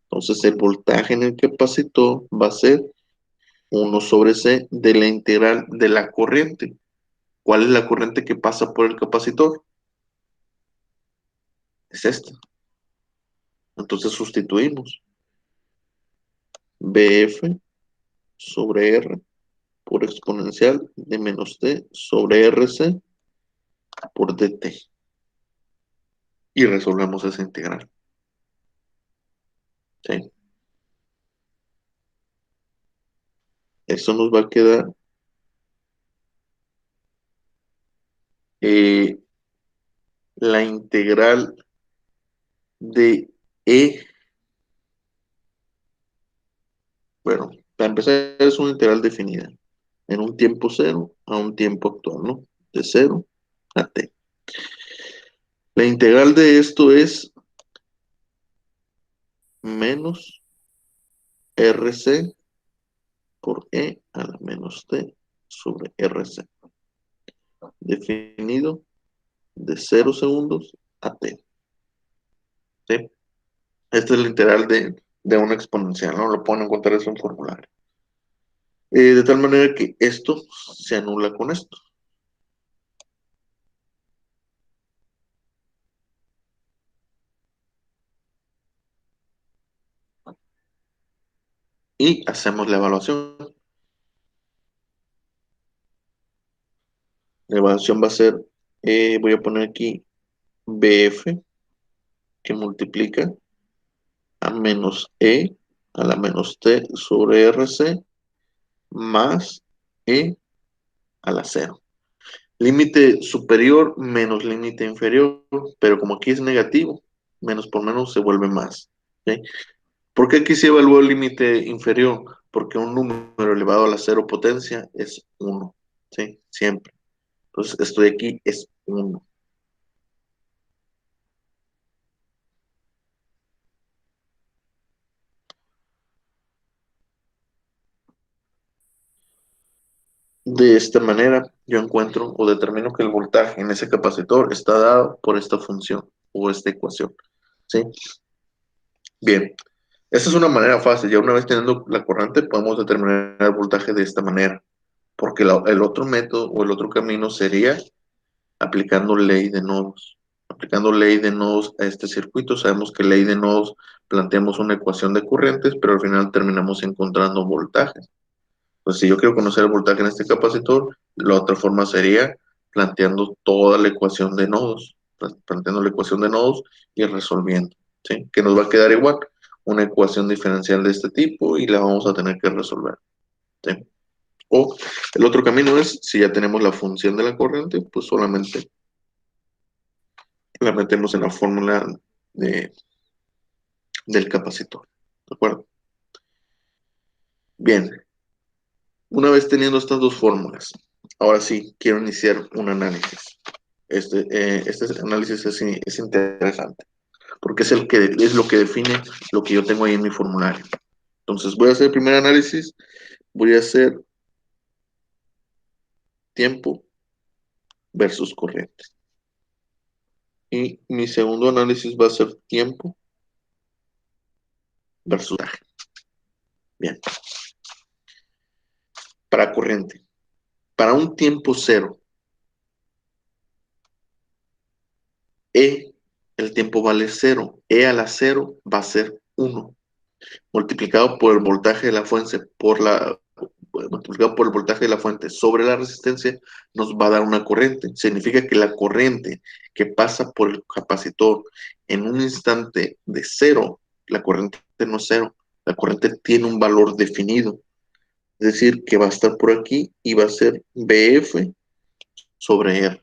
Entonces el voltaje en el capacitor va a ser 1 sobre C de la integral de la corriente. ¿Cuál es la corriente que pasa por el capacitor? Es esta. Entonces sustituimos. BF sobre R por exponencial de menos T sobre RC por DT. Y resolvemos esa integral, ¿sí? Esto nos va a quedar eh, la integral de E. Bueno, para empezar es una integral definida en un tiempo cero a un tiempo actual, ¿no? De cero a T. La integral de esto es menos RC por E a la menos T sobre RC. Definido de 0 segundos a T, ¿sí? Esta es la integral de una exponencial, ¿no? Lo pueden encontrar eso en formulario. De tal manera que esto se anula con esto. Y hacemos la evaluación. La evaluación va a ser, voy a poner aquí BF, que multiplica a menos E a la menos T sobre RC más E a la cero. Límite superior menos límite inferior, pero como aquí es negativo, menos por menos se vuelve más, ¿sí? ¿Por qué aquí se evaluó el límite inferior? Porque un número elevado a la cero potencia es 1, ¿sí? Siempre. Entonces, esto de aquí es 1. De esta manera, yo encuentro o determino que el voltaje en ese capacitor está dado por esta función o esta ecuación, ¿sí? Bien, esa es una manera fácil. Ya una vez teniendo la corriente, podemos determinar el voltaje de esta manera, porque el otro método o el otro camino sería aplicando ley de nodos. Aplicando ley de nodos a este circuito, sabemos que ley de nodos planteamos una ecuación de corrientes, pero al final terminamos encontrando voltajes. Pues si yo quiero conocer el voltaje en este capacitor, la otra forma sería planteando toda la ecuación de nodos, planteando la ecuación de nodos y resolviendo, ¿sí? Que nos va a quedar igual, una ecuación diferencial de este tipo y la vamos a tener que resolver, ¿sí? O el otro camino es, si ya tenemos la función de la corriente, pues solamente la metemos en la fórmula de, del capacitor, ¿de acuerdo? Bien, una vez teniendo estas dos fórmulas, ahora sí, quiero iniciar un análisis. Este análisis es interesante, porque es lo que define lo que yo tengo ahí en mi formulario. Entonces, voy a hacer el primer análisis, voy a hacer tiempo versus corriente. Y mi segundo análisis va a ser tiempo versus voltaje. Bien, para corriente. Para un tiempo cero, el tiempo vale cero. A la cero va a ser 1. Multiplicado por el voltaje de la fuente, multiplicado por el voltaje de la fuente sobre la resistencia, nos va a dar una corriente. Significa que la corriente que pasa por el capacitor en un instante de cero, la corriente no es cero, la corriente tiene un valor definido. Es decir, que va a estar por aquí y va a ser BF sobre R,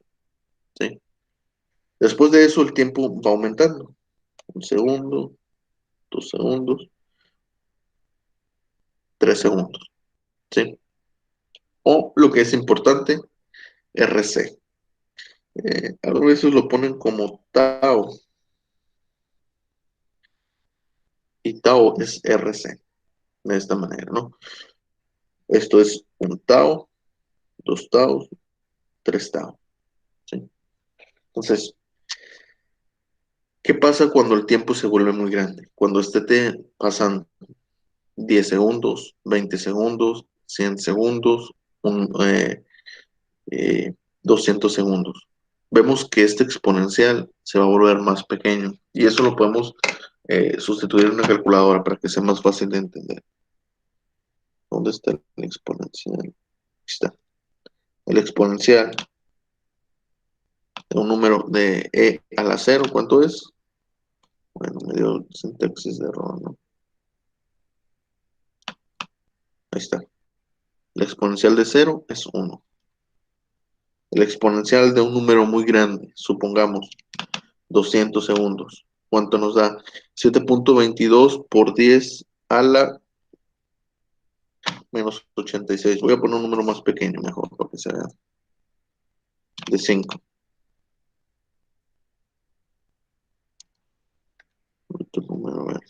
¿sí? Después de eso, el tiempo va aumentando. 1 segundo, 2 segundos, 3 segundos, ¿sí? O lo que es importante, RC. A veces lo ponen como tau y tau es RC, de esta manera, ¿no? Esto es un tau, 2 taus, 3 tau, ¿sí? Entonces, ¿qué pasa cuando el tiempo se vuelve muy grande? Cuando te pasan 10 segundos, 20 segundos, 100 segundos, un, 200 segundos. Vemos que este exponencial se va a volver más pequeño y eso lo podemos sustituir en una calculadora para que sea más fácil de entender. ¿Dónde está el exponencial? Aquí está. El exponencial de un número de a la cero, ¿cuánto es? Bueno, me dio sintaxis de error, ¿no? Ahí está. El exponencial de cero es 1. El exponencial de un número muy grande, supongamos 200 segundos. ¿Cuánto nos da? 7.22 por 10 a la menos 86. Voy a poner un número más pequeño mejor para que sea de 5. Otro número, a ver.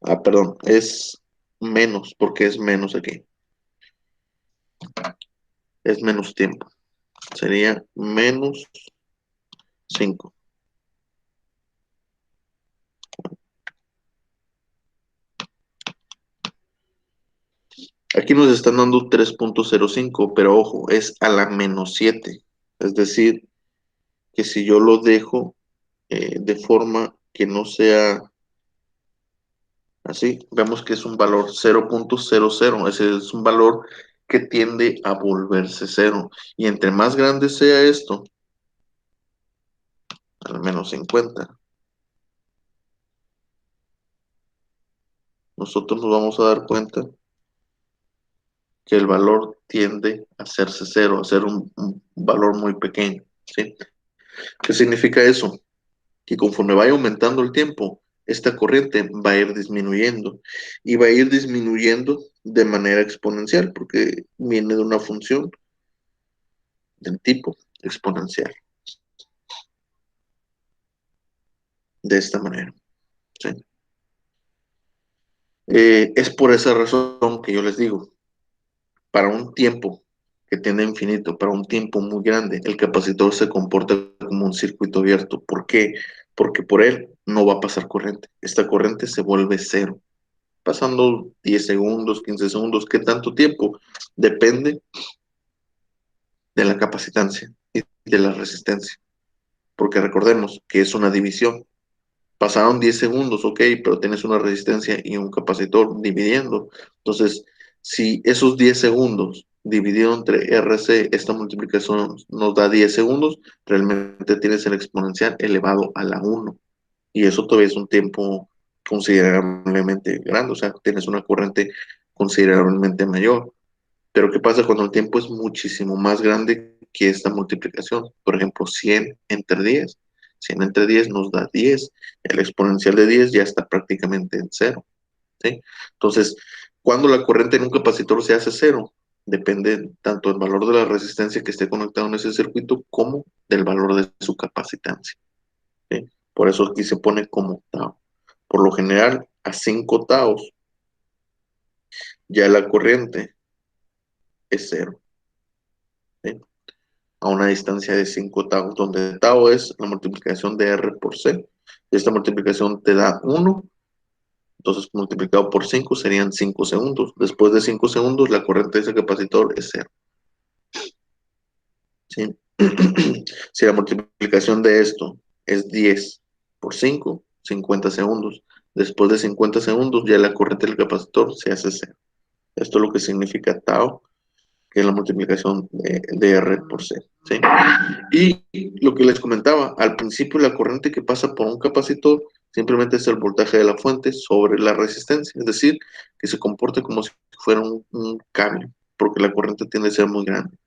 Ah, perdón, es menos, porque es menos aquí. Es menos tiempo. Sería menos 5. Aquí nos están dando 3.05, pero ojo, es a la menos 7. Es decir, que si yo lo dejo de forma que no sea así, vemos que es un valor 0.00, ese es un valor que tiende a volverse cero. Y entre más grande sea esto, al menos 50, nosotros nos vamos a dar cuenta que el valor tiende a hacerse cero, a ser un valor muy pequeño, ¿sí? ¿Qué significa eso? Que conforme vaya aumentando el tiempo, esta corriente va a ir disminuyendo y va a ir disminuyendo de manera exponencial porque viene de una función del tipo exponencial, de esta manera, ¿sí? Es por esa razón que yo les digo, para un tiempo que tiene infinito, para un tiempo muy grande, el capacitor se comporta como un circuito abierto. ¿Por qué? Porque por él no va a pasar corriente. Esta corriente se vuelve cero. pasando 10 segundos, 15 segundos, ¿qué tanto tiempo? Depende de la capacitancia y de la resistencia, porque recordemos que es una división. Pasaron 10 segundos, ok, pero tienes una resistencia y un capacitor dividiendo. Entonces, si esos 10 segundos dividido entre RC, esta multiplicación nos da 10 segundos, realmente tienes el exponencial elevado a la 1. Y eso todavía es un tiempo considerablemente grande, o sea, tienes una corriente considerablemente mayor. Pero ¿qué pasa cuando el tiempo es muchísimo más grande que esta multiplicación? Por ejemplo, 100 entre 10. 100 entre 10 nos da 10. El exponencial de 10 ya está prácticamente en cero, ¿sí? Entonces, cuando la corriente en un capacitor se hace cero, depende tanto del valor de la resistencia que esté conectado en ese circuito como del valor de su capacitancia, ¿sí? Por eso aquí se pone como tau. Por lo general, a 5 taos ya la corriente es cero, ¿sí? A una distancia de 5 tau, donde tau es la multiplicación de R por C. Esta multiplicación te da 1, entonces multiplicado por 5 serían 5 segundos. Después de 5 segundos, la corriente de ese capacitor es cero, ¿sí? Si la multiplicación de esto es 10 por 5, 50 segundos. Después de 50 segundos, ya la corriente del capacitor se hace cero. Esto es lo que significa tau, que es la multiplicación de R por C, ¿sí? Y lo que les comentaba, al principio la corriente que pasa por un capacitor simplemente es el voltaje de la fuente sobre la resistencia, es decir, que se comporte como si fuera un cable, porque la corriente tiende a ser muy grande,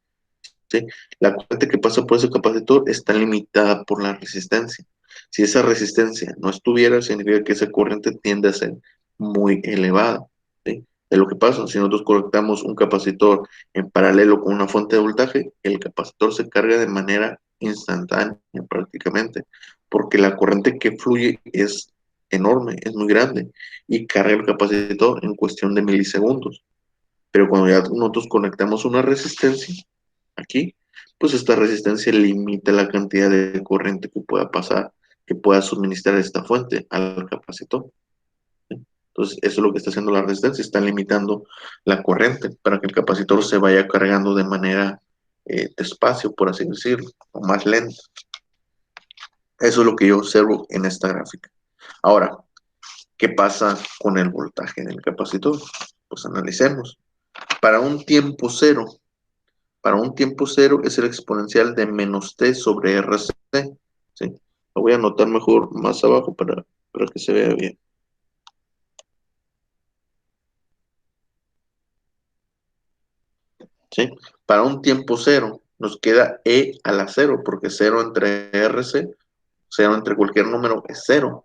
¿sí? La corriente que pasa por ese capacitor está limitada por la resistencia. Si esa resistencia no estuviera, significa que esa corriente tiende a ser muy elevada, ¿sí? Es lo que pasa, si nosotros conectamos un capacitor en paralelo con una fuente de voltaje, el capacitor se carga de manera instantánea prácticamente, porque la corriente que fluye es enorme, es muy grande, y carga el capacitor en cuestión de milisegundos. Pero cuando ya nosotros conectamos una resistencia, aquí, pues esta resistencia limita la cantidad de corriente que pueda pasar, que pueda suministrar esta fuente al capacitor, ¿sí? Entonces, eso es lo que está haciendo la resistencia, está limitando la corriente para que el capacitor se vaya cargando de manera despacio, por así decirlo, o más lento. Eso es lo que yo observo en esta gráfica. Ahora, ¿qué pasa con el voltaje del capacitor? Pues analicemos. Para un tiempo cero, Para un tiempo cero es el exponencial de menos t sobre RC, ¿sí? Lo voy a anotar mejor más abajo para que se vea bien, ¿sí? Para un tiempo cero nos queda e a la cero, porque cero entre RC, cero entre cualquier número es cero.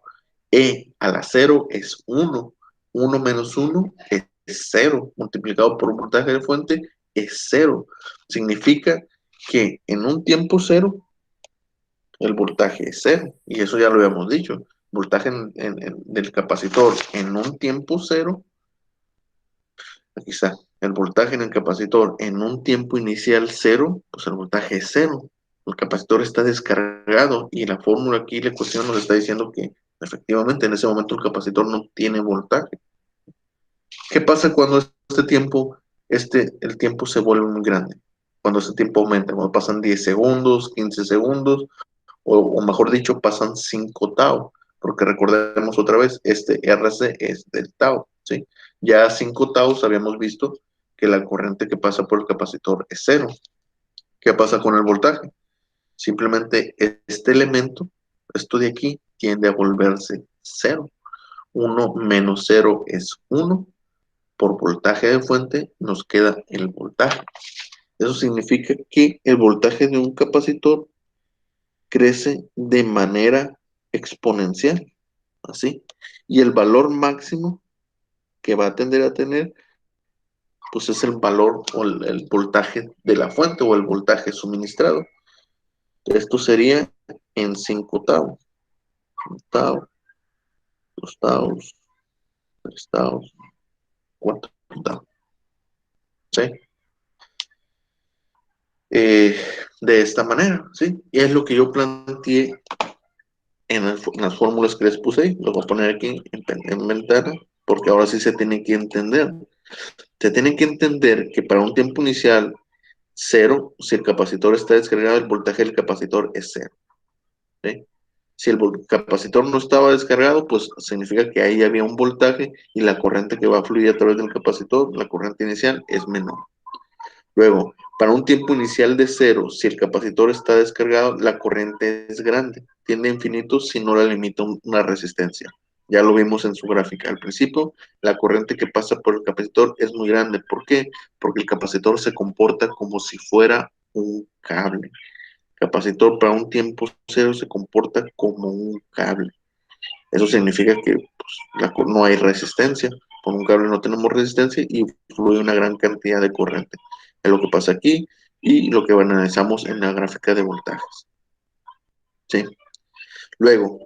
E a la cero es uno. Uno menos uno es cero. Multiplicado por un voltaje de fuente es cero. Significa que en un tiempo cero el voltaje es cero, y eso ya lo habíamos dicho. Voltaje del capacitor en un tiempo cero, aquí está, el voltaje en el capacitor en un tiempo inicial cero, pues el voltaje es cero. El capacitor está descargado y la fórmula aquí, la ecuación nos está diciendo que efectivamente en ese momento el capacitor no tiene voltaje. ¿Qué pasa cuando el tiempo se vuelve muy grande? Cuando ese tiempo aumenta, cuando pasan 10 segundos, 15 segundos, o mejor dicho, pasan 5 tau, porque recordemos otra vez, este RC es del tau, ¿sí? Ya 5 tau habíamos visto que la corriente que pasa por el capacitor es cero. ¿Qué pasa con el voltaje? Simplemente este elemento, esto de aquí, tiende a volverse cero. 1 menos cero es 1. Por voltaje de fuente nos queda el voltaje. Eso significa que el voltaje de un capacitor crece de manera exponencial, así. Y el valor máximo que va a tender a tener, pues es el valor o el voltaje de la fuente o el voltaje suministrado. Esto sería en 5 tau. Un tau, 2 taus, 3 taus, 4 tau. ¿Sí? Eh, de esta manera, ¿sí? Y es lo que yo planteé en las fórmulas que les puse ahí. Lo voy a poner aquí en ventana. porque ahora sí se tiene que entender. Se tiene que entender que para un tiempo inicial cero, si el capacitor está descargado, el voltaje del capacitor es cero. ¿Sí? Si el capacitor no estaba descargado, pues significa que ahí había un voltaje y la corriente que va a fluir a través del capacitor, la corriente inicial, es menor. Luego, para un tiempo inicial de cero, si el capacitor está descargado, la corriente es grande, tiende a infinito si no la limita una resistencia. Ya lo vimos en su gráfica. Al principio, la corriente que pasa por el capacitor es muy grande. ¿Por qué? Porque el capacitor se comporta como si fuera un cable. El capacitor para un tiempo cero se comporta como un cable. Eso significa que pues, no hay resistencia. Con un cable no tenemos resistencia y fluye una gran cantidad de corriente. Es lo que pasa aquí y lo que analizamos en la gráfica de voltajes. ¿Sí? Luego,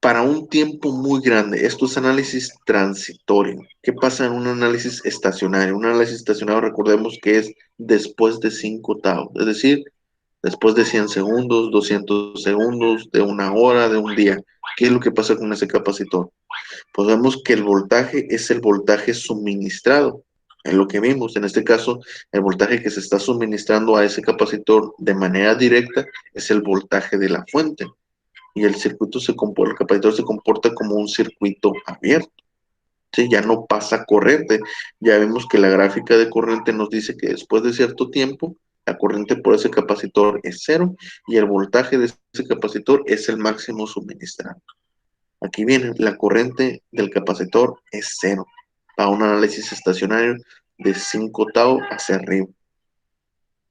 para un tiempo muy grande, esto es análisis transitorio. ¿Qué pasa en un análisis estacionario? Un análisis estacionario, recordemos que es después de 5 tau, es decir, después de 100 segundos, 200 segundos, de una hora, de un día. ¿Qué es lo que pasa con ese capacitor? Pues vemos que el voltaje es el voltaje suministrado. Es lo que vimos. En este caso, el voltaje que se está suministrando a ese capacitor de manera directa es el voltaje de la fuente. Y el circuito el capacitor se comporta como un circuito abierto. ¿Sí? Ya no pasa corriente. Ya vemos que la gráfica de corriente nos dice que después de cierto tiempo, la corriente por ese capacitor es cero y el voltaje de ese capacitor es el máximo suministrado. Aquí viene, la corriente del capacitor es cero. Para un análisis estacionario de 5 tau hacia arriba.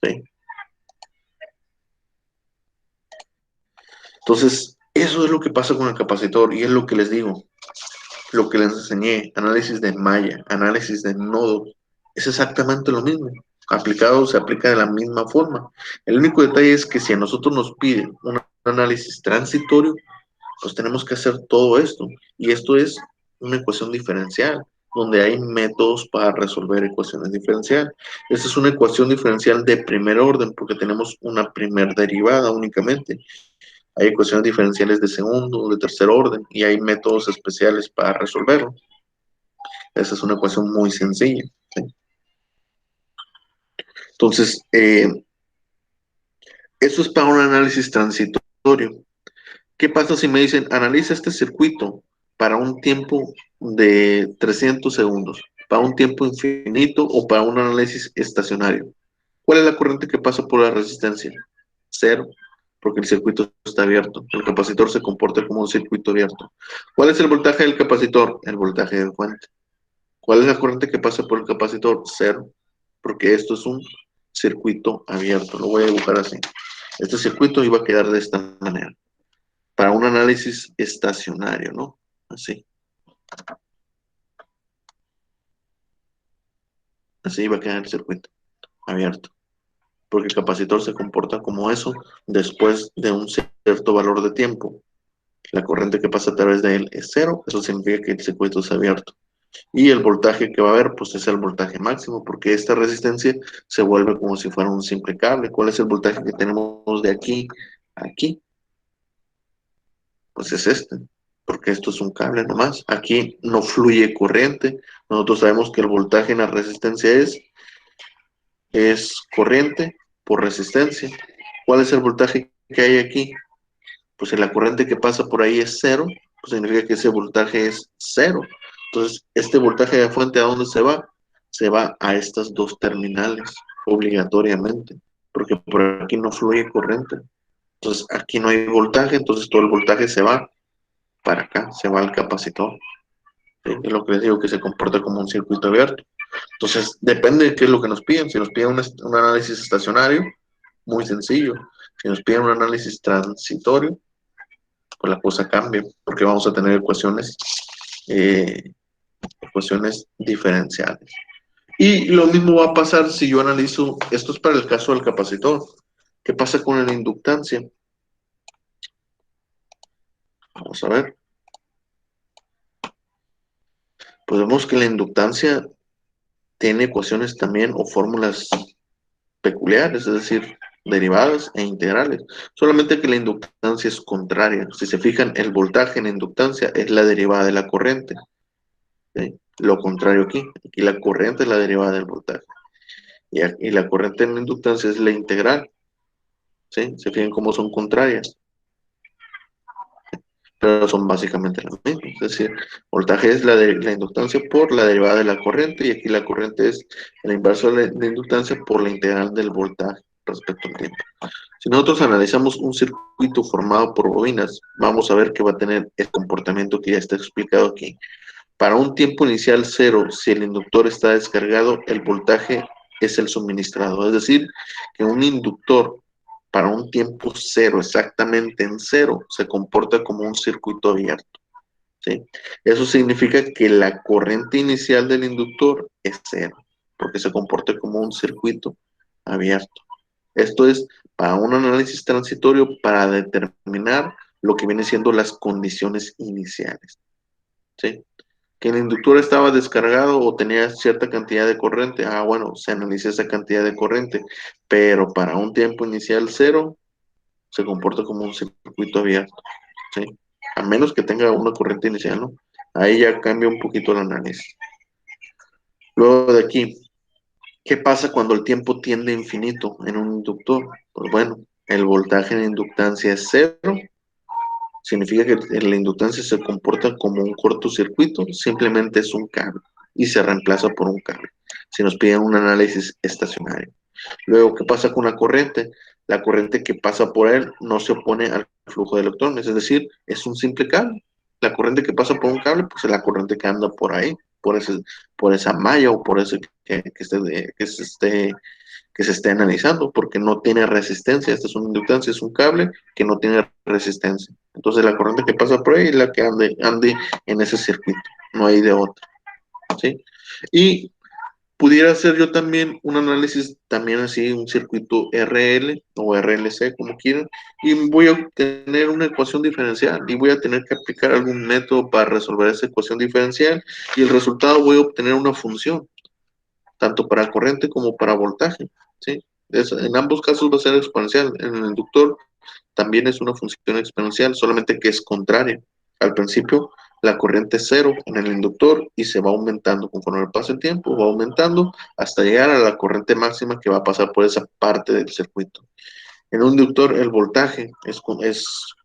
¿Sí? Entonces, eso es lo que pasa con el capacitor y es lo que les digo, lo que les enseñé, análisis de malla, análisis de nodos, es exactamente lo mismo. Aplicado se aplica de la misma forma. El único detalle es que si a nosotros nos piden un análisis transitorio, pues tenemos que hacer todo esto. Y esto es una ecuación diferencial, donde hay métodos para resolver ecuaciones diferenciales. Esta es una ecuación diferencial de primer orden, porque tenemos una primer derivada únicamente. Hay ecuaciones diferenciales de segundo, de tercer orden, y hay métodos especiales para resolverlo. Esa es una ecuación muy sencilla. ¿Sí? Entonces, eso es para un análisis transitorio. ¿Qué pasa si me dicen, analiza este circuito para un tiempo de 300 segundos, para un tiempo infinito o para un análisis estacionario? ¿Cuál es la corriente que pasa por la resistencia? Cero, porque el circuito está abierto. El capacitor se comporta como un circuito abierto. ¿Cuál es el voltaje del capacitor? El voltaje de fuente. ¿Cuál es la corriente que pasa por el capacitor? Cero, porque esto es un circuito abierto. Lo voy a dibujar así. Este circuito iba a quedar de esta manera para un análisis estacionario, ¿no? Así, así va a quedar el circuito abierto, porque el capacitor se comporta como eso después de un cierto valor de tiempo. La corriente que pasa a través de él es cero, eso significa que el circuito es abierto. Y el voltaje que va a haber, pues es el voltaje máximo, porque esta resistencia se vuelve como si fuera un simple cable. ¿Cuál es el voltaje que tenemos de aquí a aquí? Pues es este, porque esto es un cable nomás. Aquí no fluye corriente. Nosotros sabemos que el voltaje en la resistencia es corriente por resistencia. ¿Cuál es el voltaje que hay aquí? Pues si la corriente que pasa por ahí es cero, pues significa que ese voltaje es cero. Entonces, este voltaje de fuente, ¿a dónde se va? Se va a estas dos terminales, obligatoriamente, porque por aquí no fluye corriente. Entonces, aquí no hay voltaje, entonces todo el voltaje se va para acá, se va al capacitor. ¿Sí? Es lo que les digo, que se comporta como un circuito abierto. Entonces, depende de qué es lo que nos piden. Si nos piden un análisis estacionario, muy sencillo. Si nos piden un análisis transitorio, pues la cosa cambia, porque vamos a tener eh, ecuaciones diferenciales. Y lo mismo va a pasar si yo analizo, esto es para el caso del capacitor. ¿Qué pasa con la inductancia? Vamos a ver. Pues vemos que la inductancia tiene ecuaciones también o fórmulas peculiares, es decir, derivadas e integrales. Solamente que la inductancia es contraria. Si se fijan, el voltaje en inductancia es la derivada de la corriente. ¿sí? Lo contrario aquí la corriente es la derivada del voltaje. Y la corriente en la inductancia es la integral, ¿sí? Se fijan cómo son contrarias, pero son básicamente las mismas. Es decir, voltaje es la inductancia por la derivada de la corriente, y aquí la corriente es el inverso de la inductancia por la integral del voltaje respecto al tiempo. Si nosotros analizamos un circuito formado por bobinas, vamos a ver que va a tener el comportamiento que ya está explicado aquí. Para un tiempo inicial cero, si el inductor está descargado, el voltaje es el suministrado. Es decir, que un inductor para un tiempo cero, exactamente en cero, se comporta como un circuito abierto, ¿sí? Eso significa que la corriente inicial del inductor es cero, porque se comporta como un circuito abierto. Esto es para un análisis transitorio para determinar lo que viene siendo las condiciones iniciales, ¿sí? Que el inductor estaba descargado o tenía cierta cantidad de corriente, bueno, se analiza esa cantidad de corriente, pero para un tiempo inicial cero, se comporta como un circuito abierto, ¿sí? A menos que tenga una corriente inicial, ¿no? Ahí ya cambia un poquito el análisis. Luego de aquí, ¿qué pasa cuando el tiempo tiende a infinito en un inductor? Pues bueno, el voltaje en inductancia es cero, significa que la inductancia se comporta como un cortocircuito, simplemente es un cable y se reemplaza por un cable. Si nos piden un análisis estacionario. Luego, ¿qué pasa con la corriente? La corriente que pasa por él no se opone al flujo de electrones, es decir, es un simple cable. La corriente que pasa por un cable, pues es la corriente que anda por ahí, por esa malla o por ese que se esté analizando, porque no tiene resistencia. Esta es una inductancia, es un cable que no tiene resistencia. Entonces la corriente que pasa por ahí es la que ande en ese circuito, no hay de otra, ¿sí? Y pudiera hacer yo también un análisis, también así, un circuito RL o RLC, como quieran, y voy a obtener una ecuación diferencial y voy a tener que aplicar algún método para resolver esa ecuación diferencial, y el resultado voy a obtener una función, tanto para corriente como para voltaje, ¿sí? En ambos casos va a ser exponencial. En el inductor también es una función exponencial, solamente que es contraria. Al principio, la corriente es cero en el inductor y se va aumentando conforme pasa el tiempo, va aumentando hasta llegar a la corriente máxima que va a pasar por esa parte del circuito. En un inductor, el voltaje es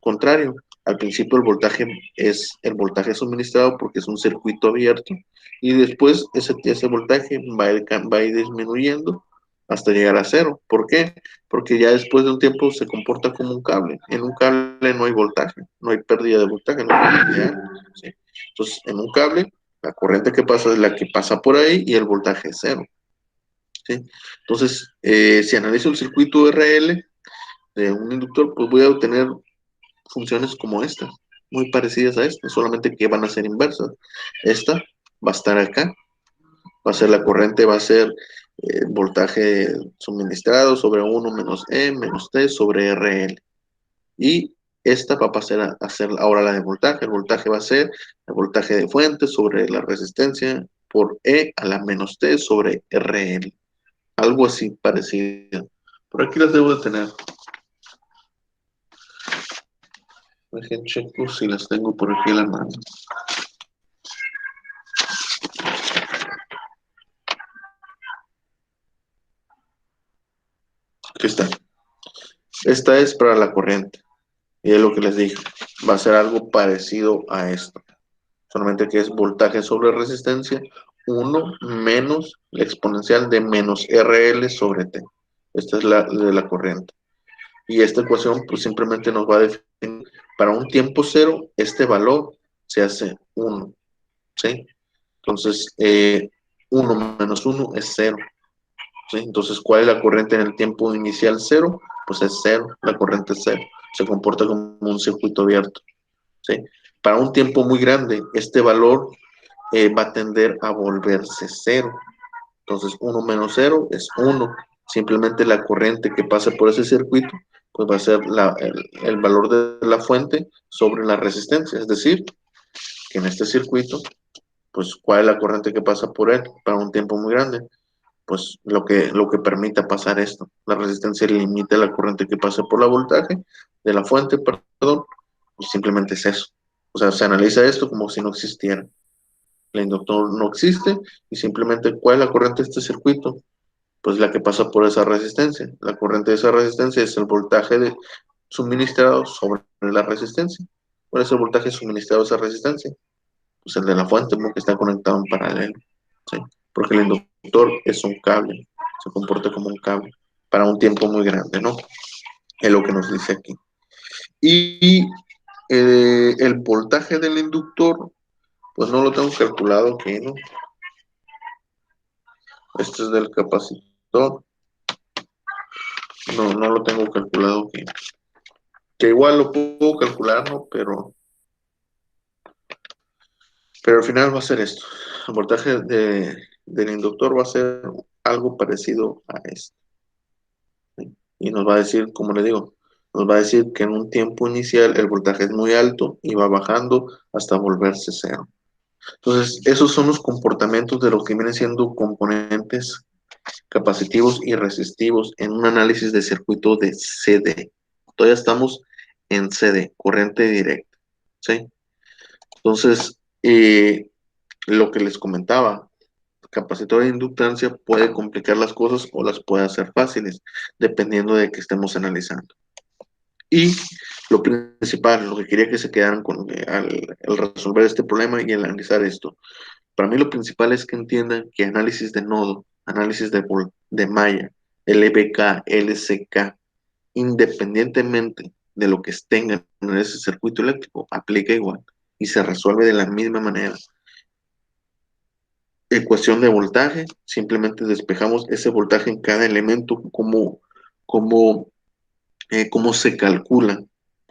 contrario. Al principio, el voltaje es el voltaje suministrado porque es un circuito abierto, y después ese voltaje va a ir disminuyendo hasta llegar a cero. ¿Por qué? Porque ya después de un tiempo se comporta como un cable. En un cable no hay voltaje, no hay pérdida de voltaje, no hay pérdida, ¿sí? Entonces, en un cable, la corriente que pasa es la que pasa por ahí y el voltaje es cero, ¿sí? Entonces, si analizo el circuito RL de un inductor, pues voy a obtener funciones como esta, muy parecidas a esta, solamente que van a ser inversas. Esta va a estar acá, va a ser la corriente, va a ser voltaje suministrado sobre 1 menos E menos T sobre RL. Y esta va a pasar a ser ahora la de voltaje. El voltaje va a ser el voltaje de fuente sobre la resistencia por E a la menos T sobre RL. Algo así parecido. Por aquí las debo de tener. Dejen checo si las tengo por aquí a la mano. Aquí está. Esta es para la corriente. Y es lo que les dije. Va a ser algo parecido a esto. Solamente que es voltaje sobre resistencia 1 menos la exponencial de menos RL sobre T. Esta es la de la corriente. Y esta ecuación pues simplemente nos va a definir para un tiempo cero, este valor se hace 1, ¿sí? Entonces, 1 menos 1 es 0. ¿Sí? Entonces, ¿cuál es la corriente en el tiempo inicial cero? Pues es cero, la corriente es cero. Se comporta como un circuito abierto, ¿sí? Para un tiempo muy grande, este valor va a tender a volverse cero. Entonces, 1 menos cero es 1. Simplemente la corriente que pasa por ese circuito, pues va a ser el valor de la fuente sobre la resistencia. Es decir, que en este circuito, pues, ¿cuál es la corriente que pasa por él para un tiempo muy grande? Pues lo que permita pasar esto. La resistencia limita la corriente que pasa por la voltaje de la fuente, perdón, y simplemente es eso. O sea, se analiza esto como si no existiera. El inductor no existe y simplemente ¿cuál es la corriente de este circuito? Pues la que pasa por esa resistencia. La corriente de esa resistencia es el voltaje suministrado sobre la resistencia. ¿Cuál es el voltaje suministrado a esa resistencia? Pues el de la fuente, porque está conectado en paralelo. ¿Sí? Porque el inductor es un cable, se comporta como un cable para un tiempo muy grande, ¿no? Es lo que nos dice aquí. Y el voltaje del inductor, pues no lo tengo calculado aquí, ¿no? Este es del capacitor. No lo tengo calculado aquí. Que igual lo puedo calcular, ¿no? Pero al final va a ser esto. El voltaje del inductor va a ser algo parecido a esto. ¿Sí? Y nos va a decir, como le digo, nos va a decir que en un tiempo inicial el voltaje es muy alto y va bajando hasta volverse cero. Entonces, esos son los comportamientos de lo que vienen siendo componentes capacitivos y resistivos en un análisis de circuito de CD. Todavía estamos en CD, corriente directa. ¿Sí? Entonces, lo que les comentaba, capacitor de inductancia puede complicar las cosas o las puede hacer fáciles, dependiendo de qué estemos analizando. Y lo principal, lo que quería que se quedaran con al resolver este problema y analizar esto, para mí lo principal es que entiendan que análisis de nodo, análisis de malla, LBK, LCK, independientemente de lo que tengan en ese circuito eléctrico, aplica igual y se resuelve de la misma manera. Ecuación de voltaje, simplemente despejamos ese voltaje en cada elemento, cómo, cómo se calcula,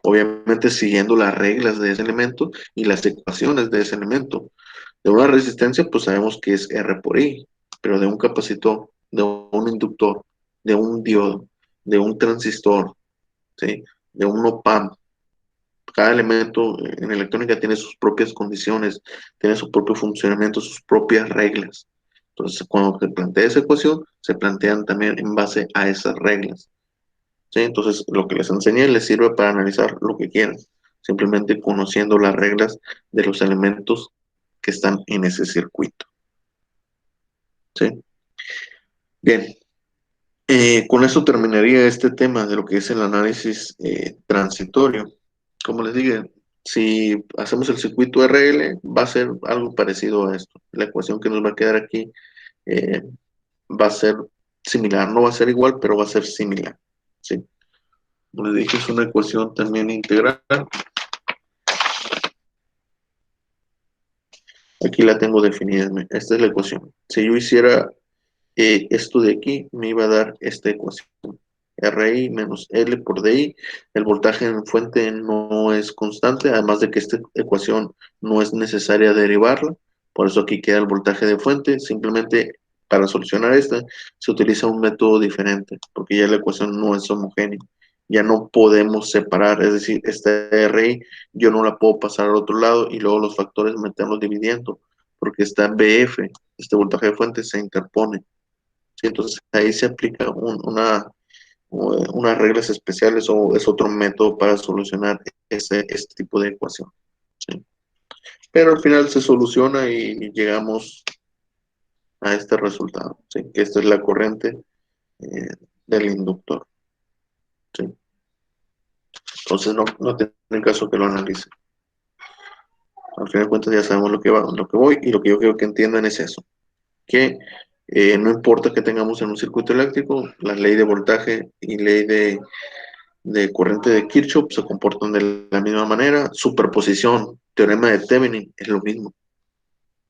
obviamente siguiendo las reglas de ese elemento y las ecuaciones de ese elemento. De una resistencia, pues sabemos que es R por I, pero de un capacitor, de un inductor, de un diodo, de un transistor, ¿sí? De un op-amp, cada elemento en electrónica tiene sus propias condiciones, tiene su propio funcionamiento, sus propias reglas. Entonces, cuando se plantea esa ecuación, se plantean también en base a esas reglas. ¿Sí? Entonces, lo que les enseñé les sirve para analizar lo que quieran, simplemente conociendo las reglas de los elementos que están en ese circuito. ¿Sí? Bien, con eso terminaría este tema de lo que es el análisis transitorio. Como les dije, si hacemos el circuito RL, va a ser algo parecido a esto. La ecuación que nos va a quedar aquí eh, va a ser similar, no va a ser igual, pero va a ser similar. ¿Sí? Como les dije, es una ecuación también integral. Aquí la tengo definida. Esta es la ecuación. Si yo hiciera esto de aquí, me iba a dar esta ecuación. RI menos L por DI. El voltaje en fuente no es constante, además de que esta ecuación no es necesaria derivarla. Por eso aquí queda el voltaje de fuente. Simplemente para solucionar esta se utiliza un método diferente, porque ya la ecuación no es homogénea. Ya no podemos separar, es decir, esta RI yo no la puedo pasar al otro lado y luego los factores meterlos dividiendo, porque esta BF, este voltaje de fuente, se interpone. ¿Sí? Entonces ahí se aplica unas reglas especiales o es otro método para solucionar este tipo de ecuación. ¿Sí? Pero al final se soluciona y llegamos a este resultado, ¿sí? Que esta es la corriente eh, del inductor. ¿Sí? Entonces no tiene caso que lo analice. Al final de cuentas ya sabemos lo que voy y lo que yo quiero que entiendan es eso, que no importa que tengamos en un circuito eléctrico, la ley de voltaje y ley de corriente de Kirchhoff se comportan de la misma manera. Superposición, teorema de Thevenin es lo mismo.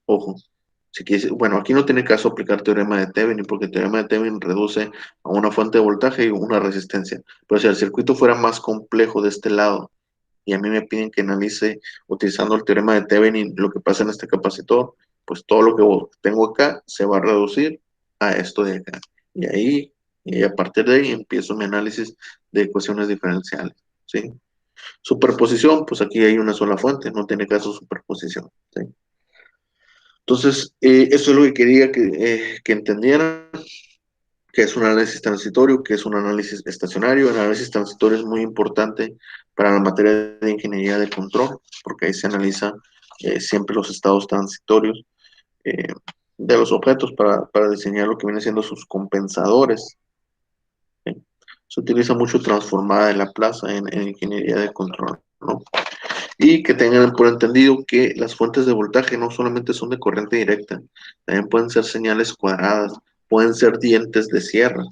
Ojo. Bueno, aquí no tiene caso aplicar teorema de Thevenin porque el teorema de Thevenin reduce a una fuente de voltaje y una resistencia. Pero si el circuito fuera más complejo de este lado y a mí me piden que analice utilizando el teorema de Thevenin lo que pasa en este capacitor, pues todo lo que tengo acá se va a reducir a esto de acá. Y ahí, y a partir de ahí empiezo mi análisis de ecuaciones diferenciales, ¿sí? Superposición, pues aquí hay una sola fuente, no tiene caso superposición, ¿sí? Entonces, eso es lo que quería que entendieran, que es un análisis transitorio, que es un análisis estacionario. El análisis transitorio es muy importante para la materia de ingeniería de control, porque ahí se analiza siempre los estados transitorios. eh, de los objetos para diseñar lo que viene siendo sus compensadores. ¿Sí? Se utiliza mucho transformada en la plaza en ingeniería de control, ¿no? Y que tengan por entendido que las fuentes de voltaje no solamente son de corriente directa, también pueden ser señales cuadradas, pueden ser dientes de sierra.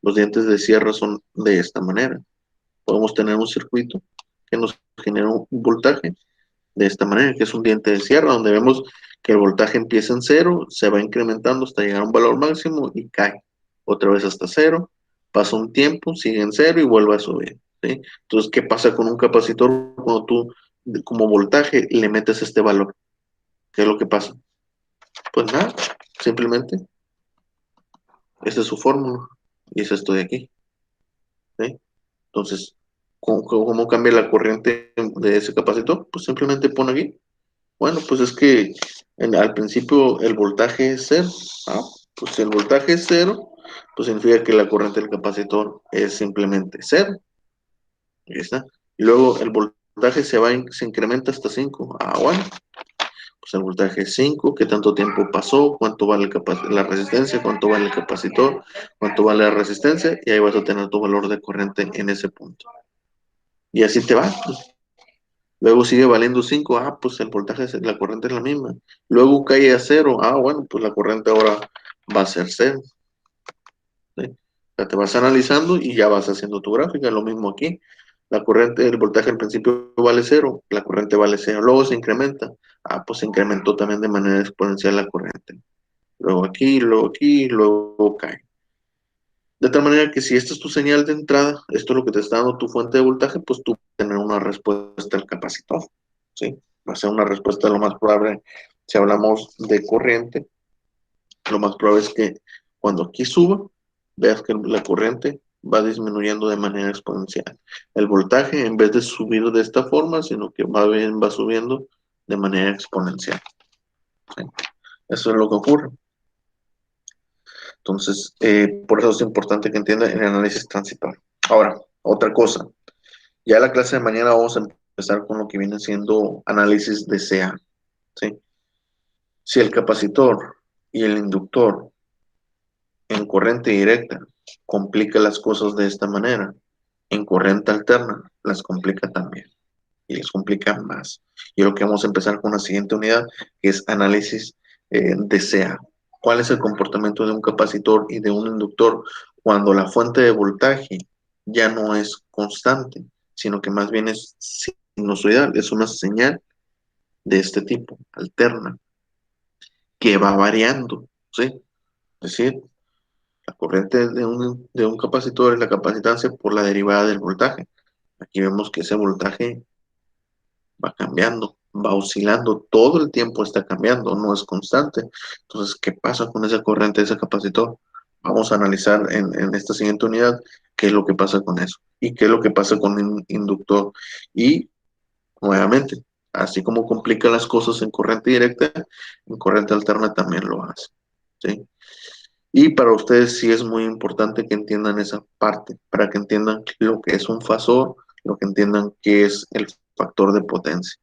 Los dientes de sierra son de esta manera. Podemos tener un circuito que nos genera un voltaje de esta manera, que es un diente de sierra, donde vemos que el voltaje empieza en cero, se va incrementando hasta llegar a un valor máximo y cae otra vez hasta cero, pasa un tiempo, sigue en cero y vuelve a subir, ¿sí? Entonces, ¿qué pasa con un capacitor cuando tú como voltaje le metes este valor? ¿Qué es lo que pasa? Pues nada, simplemente esa es su fórmula y es esto de aquí, ¿sí? Entonces, ¿cómo cambia la corriente de ese capacitor? Pues simplemente pone aquí. Bueno, pues es que al principio el voltaje es cero. Ah, pues si el voltaje es cero, pues significa que la corriente del capacitor es simplemente cero. Ahí está. Y luego el voltaje se incrementa hasta 5. Ah, bueno, pues el voltaje es 5. ¿Qué tanto tiempo pasó? ¿Cuánto vale la resistencia? ¿Cuánto vale el capacitor? ¿Cuánto vale la resistencia? Y ahí vas a tener tu valor de corriente en ese punto. Y así te va. Pues. Luego sigue valiendo 5, pues el voltaje, la corriente es la misma. Luego cae a cero, bueno, pues la corriente ahora va a ser cero. ¿Sí? O sea, te vas analizando y ya vas haciendo tu gráfica, lo mismo aquí. La corriente, el voltaje al principio vale cero, la corriente vale cero, luego se incrementa. Pues se incrementó también de manera exponencial la corriente. Luego aquí, luego cae. De tal manera que si esta es tu señal de entrada, esto es lo que te está dando tu fuente de voltaje, pues tú vas a tener una respuesta al capacitor, ¿sí? Va a ser una respuesta lo más probable, si hablamos de corriente, lo más probable es que cuando aquí suba, veas que la corriente va disminuyendo de manera exponencial. El voltaje, en vez de subir de esta forma, sino que va subiendo de manera exponencial, ¿sí? Eso es lo que ocurre. Entonces, por eso es importante que entiendan el análisis transitor. Ahora, otra cosa. Ya la clase de mañana vamos a empezar con lo que viene siendo análisis de CA, ¿sí? Si el capacitor y el inductor en corriente directa complica las cosas de esta manera, en corriente alterna las complica también y les complica más. Y lo que vamos a empezar con la siguiente unidad, que es análisis de CA. ¿Cuál es el comportamiento de un capacitor y de un inductor cuando la fuente de voltaje ya no es constante, sino que más bien es sinusoidal, es una señal de este tipo, alterna, que va variando, ¿sí? Es decir, la corriente de un capacitor es la capacitancia por la derivada del voltaje. Aquí vemos que ese voltaje va cambiando, va oscilando, todo el tiempo está cambiando, no es constante. Entonces, ¿qué pasa con esa corriente de ese capacitor? Vamos a analizar en esta siguiente unidad qué es lo que pasa con eso y qué es lo que pasa con un inductor. Y nuevamente, así como complica las cosas en corriente directa, en corriente alterna también lo hace, ¿sí? Y para ustedes sí es muy importante que entiendan esa parte, para que entiendan lo que es un fasor, lo que entiendan qué es el factor de potencia,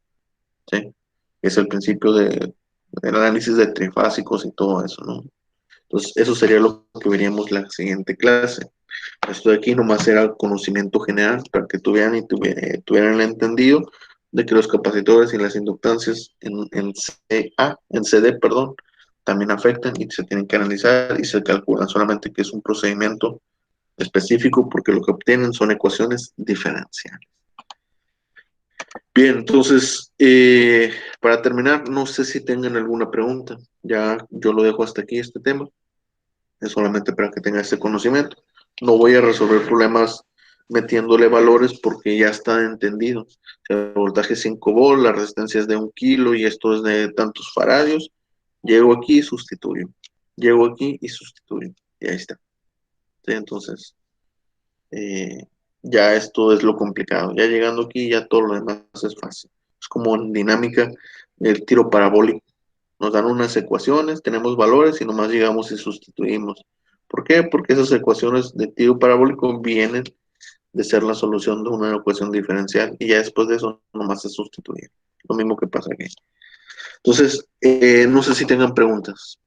¿sí? Es el principio del análisis de trifásicos y todo eso, ¿no? Entonces, eso sería lo que veríamos la siguiente clase. Esto de aquí nomás era conocimiento general para que tuvieran tuvieran el entendido de que los capacitores y las inductancias en CD, perdón, también afectan y se tienen que analizar y se calculan solamente que es un procedimiento específico porque lo que obtienen son ecuaciones diferenciales. Bien, entonces, para terminar, no sé si tengan alguna pregunta. Ya yo lo dejo hasta aquí este tema. Es solamente para que tengan este conocimiento. No voy a resolver problemas metiéndole valores porque ya está entendido. O sea, el voltaje es 5 volts, la resistencia es de 1 kilo y esto es de tantos faradios. Llego aquí y sustituyo. Llego aquí y sustituyo. Y ahí está. ¿Sí? Entonces, eh, ya esto es lo complicado. Ya llegando aquí, ya todo lo demás es fácil. Es como en dinámica del tiro parabólico. Nos dan unas ecuaciones, tenemos valores y nomás llegamos y sustituimos. ¿Por qué? Porque esas ecuaciones de tiro parabólico vienen de ser la solución de una ecuación diferencial y ya después de eso nomás se sustituye. Lo mismo que pasa aquí. Entonces, no sé si tengan preguntas.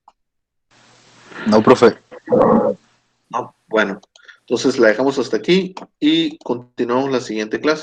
No, profe. No, bueno, entonces la dejamos hasta aquí y continuamos la siguiente clase.